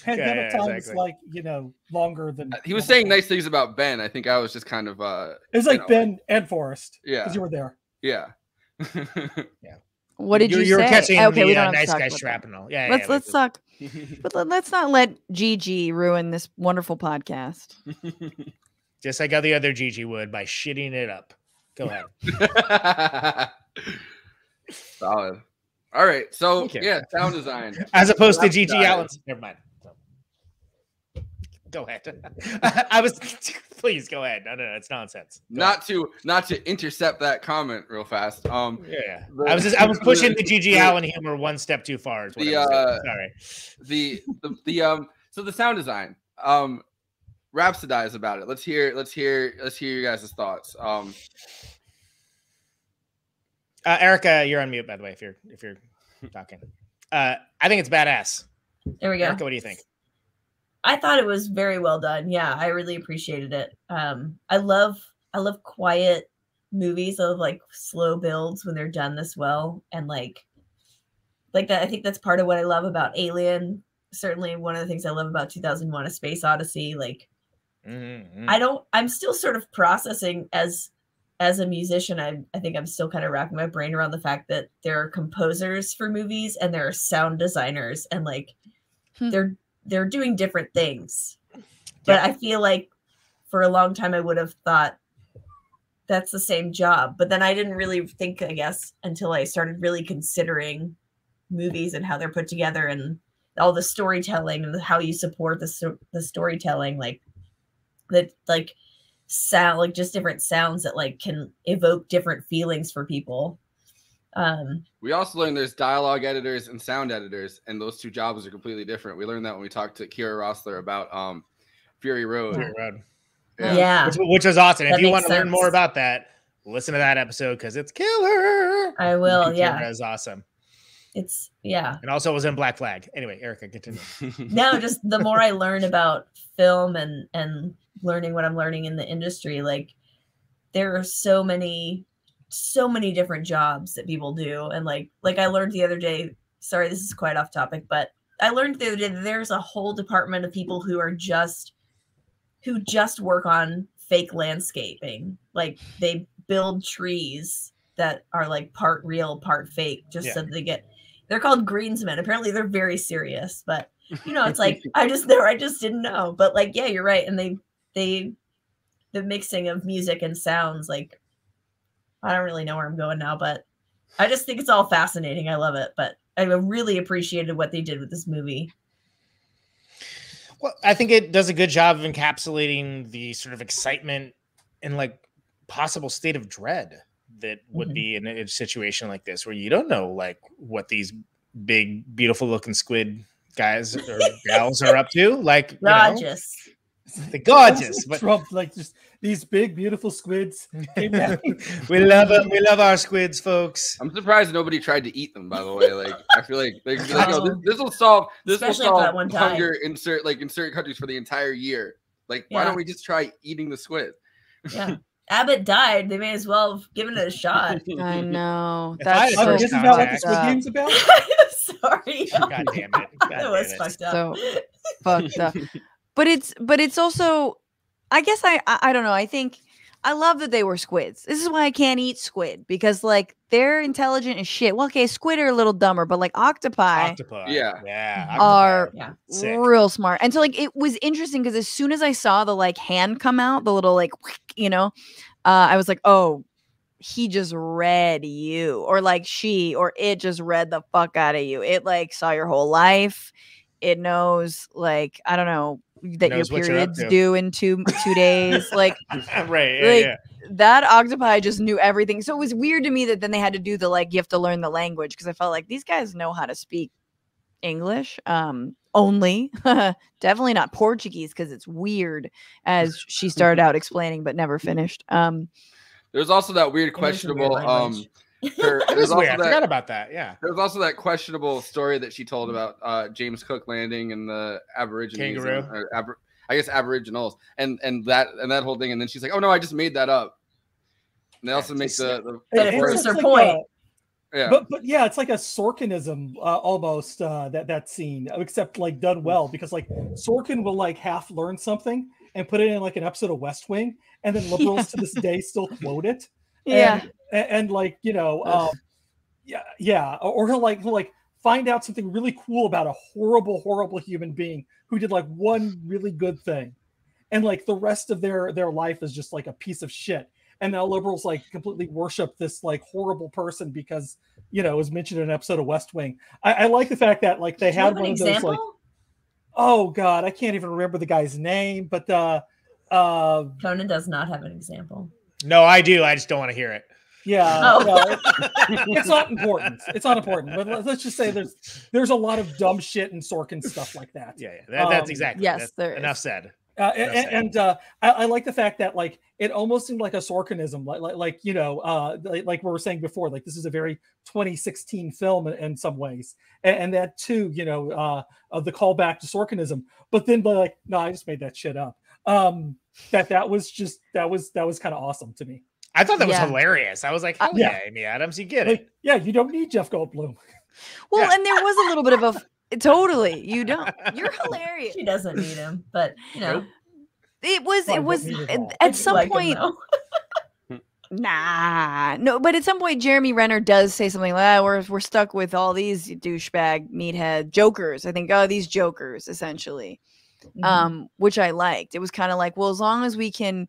Pandemic time is like, longer than. He was saying nice things about Ben. I think I was just kind of. It was like Ben and Forrest. Yeah. Because you were there. Yeah. Yeah. What did you say? You were catching okay, the we don't nice have to guy talk shrapnel. Yeah. Let's talk. But let's not let Gigi ruin this wonderful podcast. Just like how the other Gigi would, by shitting it up. Go ahead. Solid. All right. So yeah, sound design. As opposed to Gigi Allen. Never mind. Go ahead. Please go ahead. No, it's nonsense. Not to intercept that comment real fast. Yeah. I was pushing the Gigi Allen humor one step too far. Sorry. So the sound design. Rhapsodize about it. Let's hear you guys' thoughts. Erica, you're on mute, by the way, if you're talking. I think it's badass. There we go. Erica, what do you think? I thought it was very well done. Yeah, I really appreciated it. I love quiet movies of like slow builds when they're done this well, and like that. I think that's part of what I love about Alien. Certainly, one of the things I love about 2001: A Space Odyssey. Like, I'm still sort of processing as a musician. I think I'm still kind of wrapping my brain around the fact that there are composers for movies and there are sound designers, and like they're doing different things. But I feel like for a long time I would have thought that's the same job. But then I didn't really think, I guess, until I started really considering movies and how they're put together and all the storytelling and how you support the storytelling, like that, like sound, like just different sounds that like can evoke different feelings for people. We also learned there's dialogue editors and sound editors, and those two jobs are completely different. We learned that when we talked to Kira Rossler about Fury Road. Fury Road. Yeah. Which was awesome. That If you makes want to learn sense. more about that, listen to that episode because it's killer. I will. Kira Yeah. is awesome. It's yeah. And also was in Black Flag. Anyway, Erica, continue. No, just the more I learn about film and learning what I'm learning in the industry, like there are so many different jobs that people do. And like I learned the other day, sorry, this is quite off topic, but I learned the other day that there's a whole department of people who just work on fake landscaping. Like they build trees that are like part real, part fake, just so they get, they're called greensmen. Apparently they're very serious, but you know, it's like, I just didn't know, but like, yeah, you're right. And the mixing of music and sounds, like, I don't really know where I'm going now, but I just think it's all fascinating. I love it, but I really appreciated what they did with this movie. Well, I think it does a good job of encapsulating the sort of excitement and like possible state of dread that would be in a situation like this, where you don't know like what these big, beautiful looking squid guys or gals are up to. Like, gorgeous. The gorgeous, but Trump, like just these big, beautiful squids. Came down. we love them. We love our squids, folks. I'm surprised nobody tried to eat them. By the way, like I feel like this will solve Especially after that one time. hunger in certain countries for the entire year. Like, why don't we just try eating the squid? Yeah, Abbott died. They may as well have given it a shot. I know. That's so this is not what the Squid Game's about. Sorry. God damn it. That was fucked up. So fucked up. But it's also, I guess I don't know. I think I love that they were squids. This is why I can't eat squid, because like they're intelligent as shit. Well, okay, squid are a little dumber, but like octopi are real smart. And so like it was interesting because as soon as I saw the like hand come out, the little like, you know, I was like, oh, he just read you, or like she or it just read the fuck out of you. It like saw your whole life. It knows, like, I don't know, that your periods due in two days. Like, that octopi just knew everything. So it was weird to me that then they had to do the, like, you have to learn the language, because I felt like these guys know how to speak English only. Definitely not Portuguese, because it's weird, as she started out explaining but never finished. There's also that weird questionable I forgot about that. Yeah, there was also that questionable story that she told about James Cook landing and the Aborigines, kangaroo. I guess Aboriginals, and that whole thing. And then she's like, "Oh no, I just made that up." And they also make the it's her point. Yeah, but yeah, it's like a Sorkinism almost that scene, except like done well, because like Sorkin will like half learn something and put it in like an episode of West Wing, and then liberals to this day still quote it. And like, you know, or he'll like find out something really cool about a horrible human being who did like one really good thing, and like the rest of their life is just like a piece of shit. And now liberals like completely worship this like horrible person because, you know, it was mentioned in an episode of West Wing. I like the fact that like they had one of those like, oh god, I can't even remember the guy's name, but Conan does not have an example. No, I do. I just don't want to hear it. Yeah, no, it's not important. It's not important. But let's just say there's a lot of dumb shit in Sorkin stuff like that. Yeah. That's exactly. Yes, that's enough said. I like the fact that like it almost seemed like a Sorkinism, like you know, like we were saying before, like this is a very 2016 film in some ways, and that too, you know, the callback to Sorkinism. But then like, no, I just made that shit up. That was kind of awesome to me. I thought that was hilarious. I was like, hell yeah, Amy Adams, you get it. Yeah, you don't need Jeff Goldblum. Well, and there was a little bit of a totally. You don't. You're hilarious. She doesn't need him, but you know, it was at some point. Nah, no, but at some point, Jeremy Renner does say something like, "We're stuck with all these douchebag meathead jokers." I think, these jokers essentially, which I liked. It was kind of like, well, as long as we can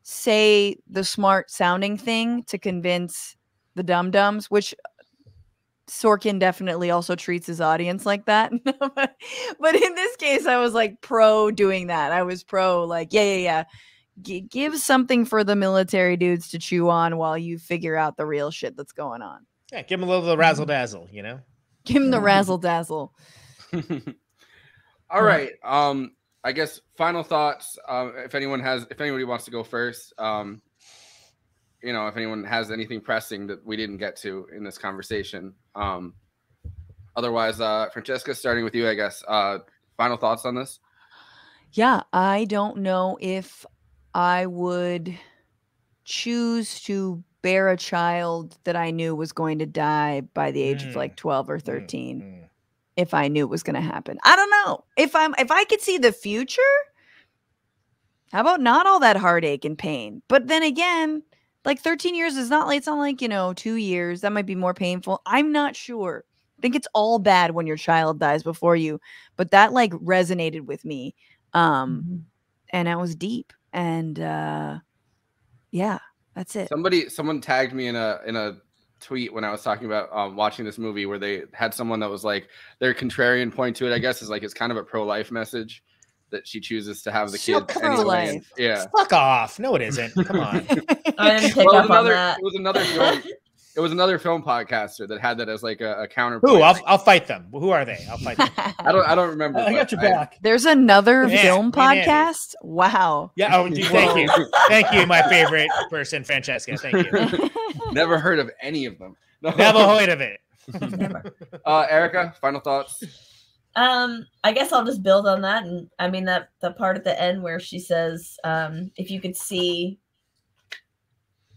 say the smart sounding thing to convince the dum-dums, which Sorkin definitely also treats his audience like that. But in this case, I was like pro doing that. I was pro like, yeah. give something for the military dudes to chew on while you figure out the real shit that's going on. Yeah, give him a little of the razzle dazzle, you know. Give him the razzle dazzle. All right. I guess final thoughts. If anybody wants to go first, you know, if anyone has anything pressing that we didn't get to in this conversation. Otherwise, Francesca, starting with you, I guess. Final thoughts on this? Yeah, I don't know if I would choose to bear a child that I knew was going to die by the age of like 12 or 13 if I knew it was going to happen. I don't know. If I could see the future, how about not all that heartache and pain? But then again, like 13 years is not like, it's not like, you know, 2 years. That might be more painful. I'm not sure. I think it's all bad when your child dies before you, but that like resonated with me. And it was deep. And yeah, that's it. Someone tagged me in a tweet when I was talking about watching this movie where they had someone that was like, their contrarian point to it, I guess, is like it's kind of a pro-life message that she chooses to have the kids anyway. Yeah, fuck off. No, it isn't. Come on. I didn't pick up on that. It was another film podcaster that had that as like a counterpoint. Who? I'll fight them. Who are they? I'll fight them. I don't remember. I got your back. There's another film podcast. Wow. Yeah. Oh, thank you. Thank you, my favorite person, Francesca. Thank you. Never heard of any of them. No. Never heard of it. Erica, final thoughts. I guess I'll just build on that, and I mean that the part at the end where she says, if you could see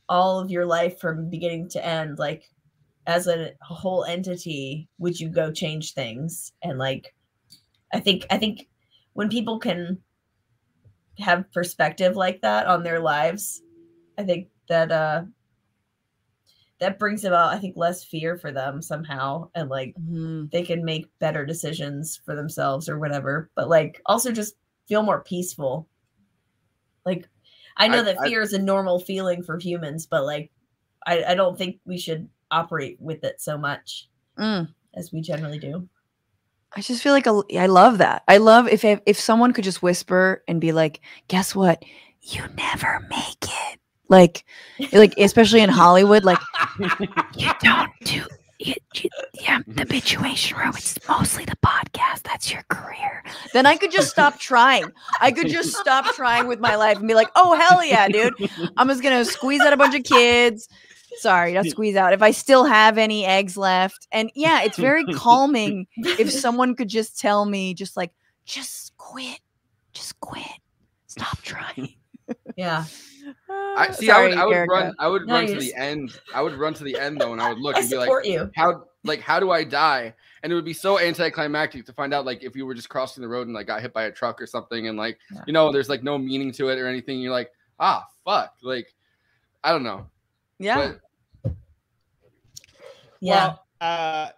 all of your life from beginning to end, like as a whole entity, would you go change things? And like, I think when people can have perspective like that on their lives, I think that that brings about, I think, less fear for them somehow, and like they can make better decisions for themselves or whatever, but like also just feel more peaceful. Like, I know that fear is a normal feeling for humans, but like, I don't think we should operate with it so much as we generally do. I just feel like I love that. I love if someone could just whisper and be like, guess what? You never make it. Like especially in Hollywood, like you don't do it. Yeah, the tchuation room. It's mostly the podcast. That's your career. Then I could just stop trying. I could just stop trying with my life and be like, oh hell yeah, dude. I'm just gonna squeeze out a bunch of kids. Sorry, not squeeze out. If I still have any eggs left. And yeah, it's very calming if someone could just tell me, just quit. Just quit. Stop trying. Yeah. I would run to the end. I would run to the end though, and I would look and be like, how do I die? And it would be so anticlimactic to find out like if you were just crossing the road and like got hit by a truck or something, and like you know, there's like no meaning to it or anything. You're like, fuck. Like, I don't know. Yeah. But, yeah. Well,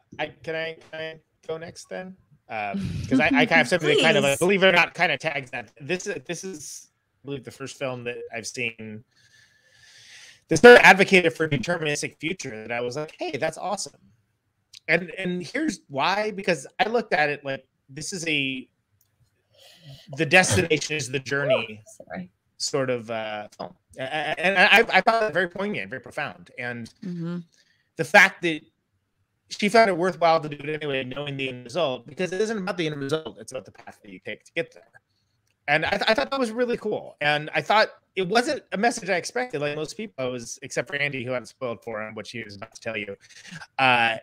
can I go next then? Because I kind of something that kind of like, believe it or not, kind of tags that. This is I believe the first film that I've seen that sort of advocated for a deterministic future that I was like, hey, that's awesome. And here's why, because I looked at it like this is the destination is the journey sort of film. And I found it very poignant, very profound. And the fact that she found it worthwhile to do it anyway, knowing the end result, because it isn't about the end result, it's about the path that you take to get there. And I thought that was really cool. And I thought it wasn't a message I expected, like most people, except for Andy, who hadn't spoiled for him, which he was about to tell you. I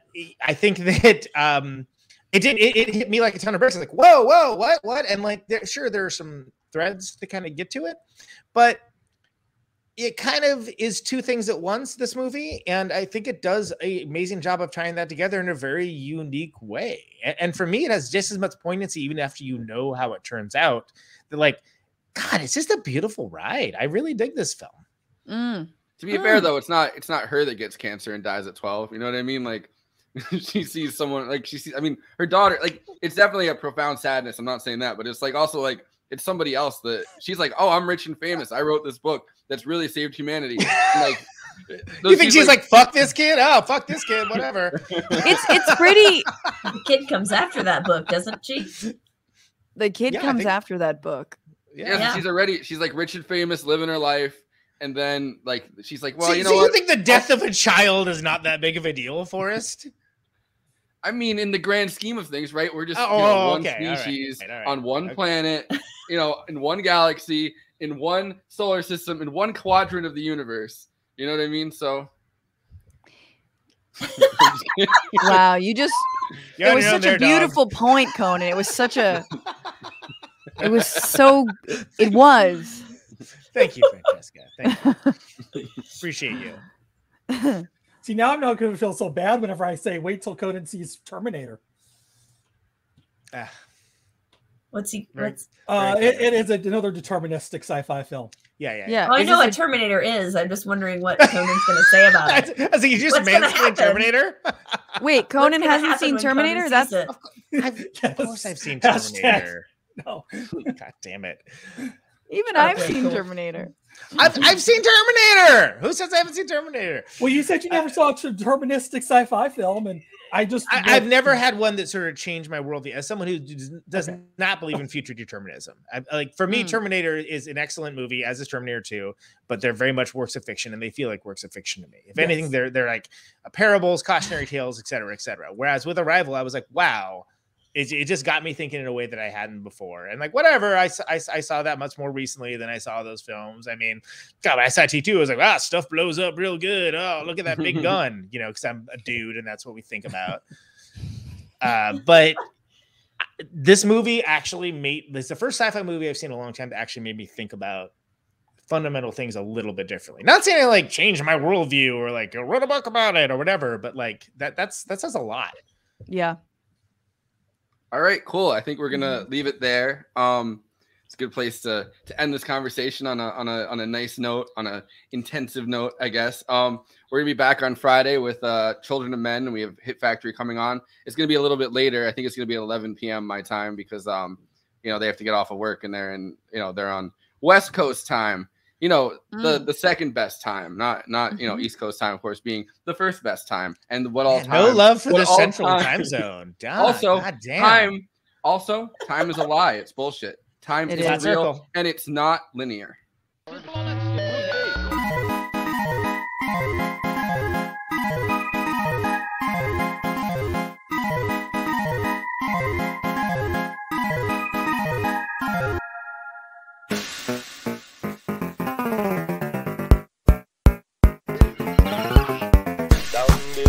think that it hit me like a ton of bricks. Like, whoa, what? And like, there are some threads to kind of get to it, but it kind of is two things at once, this movie. And I think it does an amazing job of tying that together in a very unique way. And for me, it has just as much poignancy, even after you know how it turns out. That like, God, it's just a beautiful ride. I really dig this film. To be fair, though, it's not her that gets cancer and dies at 12. You know what I mean? Like, she sees someone, like, I mean, her daughter, like, it's definitely a profound sadness. I'm not saying that, but it's like also like, it's somebody else that she's like, oh, I'm rich and famous. I wrote this book that's really saved humanity. And like, you think she's like, fuck this kid? Oh, fuck this kid, whatever. It's pretty. The kid comes after that book, doesn't she? The kid comes after that book. Yeah, she's like rich and famous, living her life. And then like she's like, well, so, you know so what? You think the death of a child is not that big of a deal, Forrest? I mean, in the grand scheme of things, right? We're just one species on one planet, in one galaxy, in one solar system, in one quadrant of the universe. You know what I mean? So wow, it was such a beautiful point, Conan. It was such a it was. Thank you, Francesca. Thank you. Appreciate you. See, now I'm not going to feel so bad whenever I say, wait till Conan sees Terminator. It is another deterministic sci-fi film. Yeah. Well, I know what Terminator is. I'm just wondering what Conan's going to say about it. I think you just mansplained Terminator. Wait, Conan hasn't seen Terminator? Of course I've seen Terminator. No. God damn it. Even I've seen Terminator. I've seen Terminator. Who says I haven't seen Terminator? Well, you said you never saw a deterministic sci-fi film, and I've never had one that sort of changed my worldview. As someone who does not believe in future determinism, for me, Terminator is an excellent movie, as is Terminator 2. But they're very much works of fiction, and they feel like works of fiction to me. If anything, they're like parables, cautionary tales, et cetera, et cetera. Whereas with Arrival, I was like, wow. It just got me thinking in a way that I hadn't before. And like, whatever, I saw that much more recently than I saw those films. I mean, God, when I saw T2, I was like, stuff blows up real good. Oh, look at that big gun, because I'm a dude and that's what we think about. But this movie actually it's the first sci-fi movie I've seen in a long time that actually made me think about fundamental things a little bit differently. Not saying I like changed my worldview or like wrote a book about it or whatever, but like that says a lot. Yeah. All right, cool. I think we're gonna leave it there. It's a good place to end this conversation on a nice note, on a intensive note, I guess. We're gonna be back on Friday with Children of Men, and we have Hit Factory coming on. It's gonna be a little bit later. I think it's gonna be at 11 p.m. my time because they have to get off of work and they're on West Coast time. The second best time, not East Coast time, of course, being the first best time. And no love for the central time zone. God damn. Time is a lie. It's bullshit. Time is real, and it's not linear.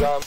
Dum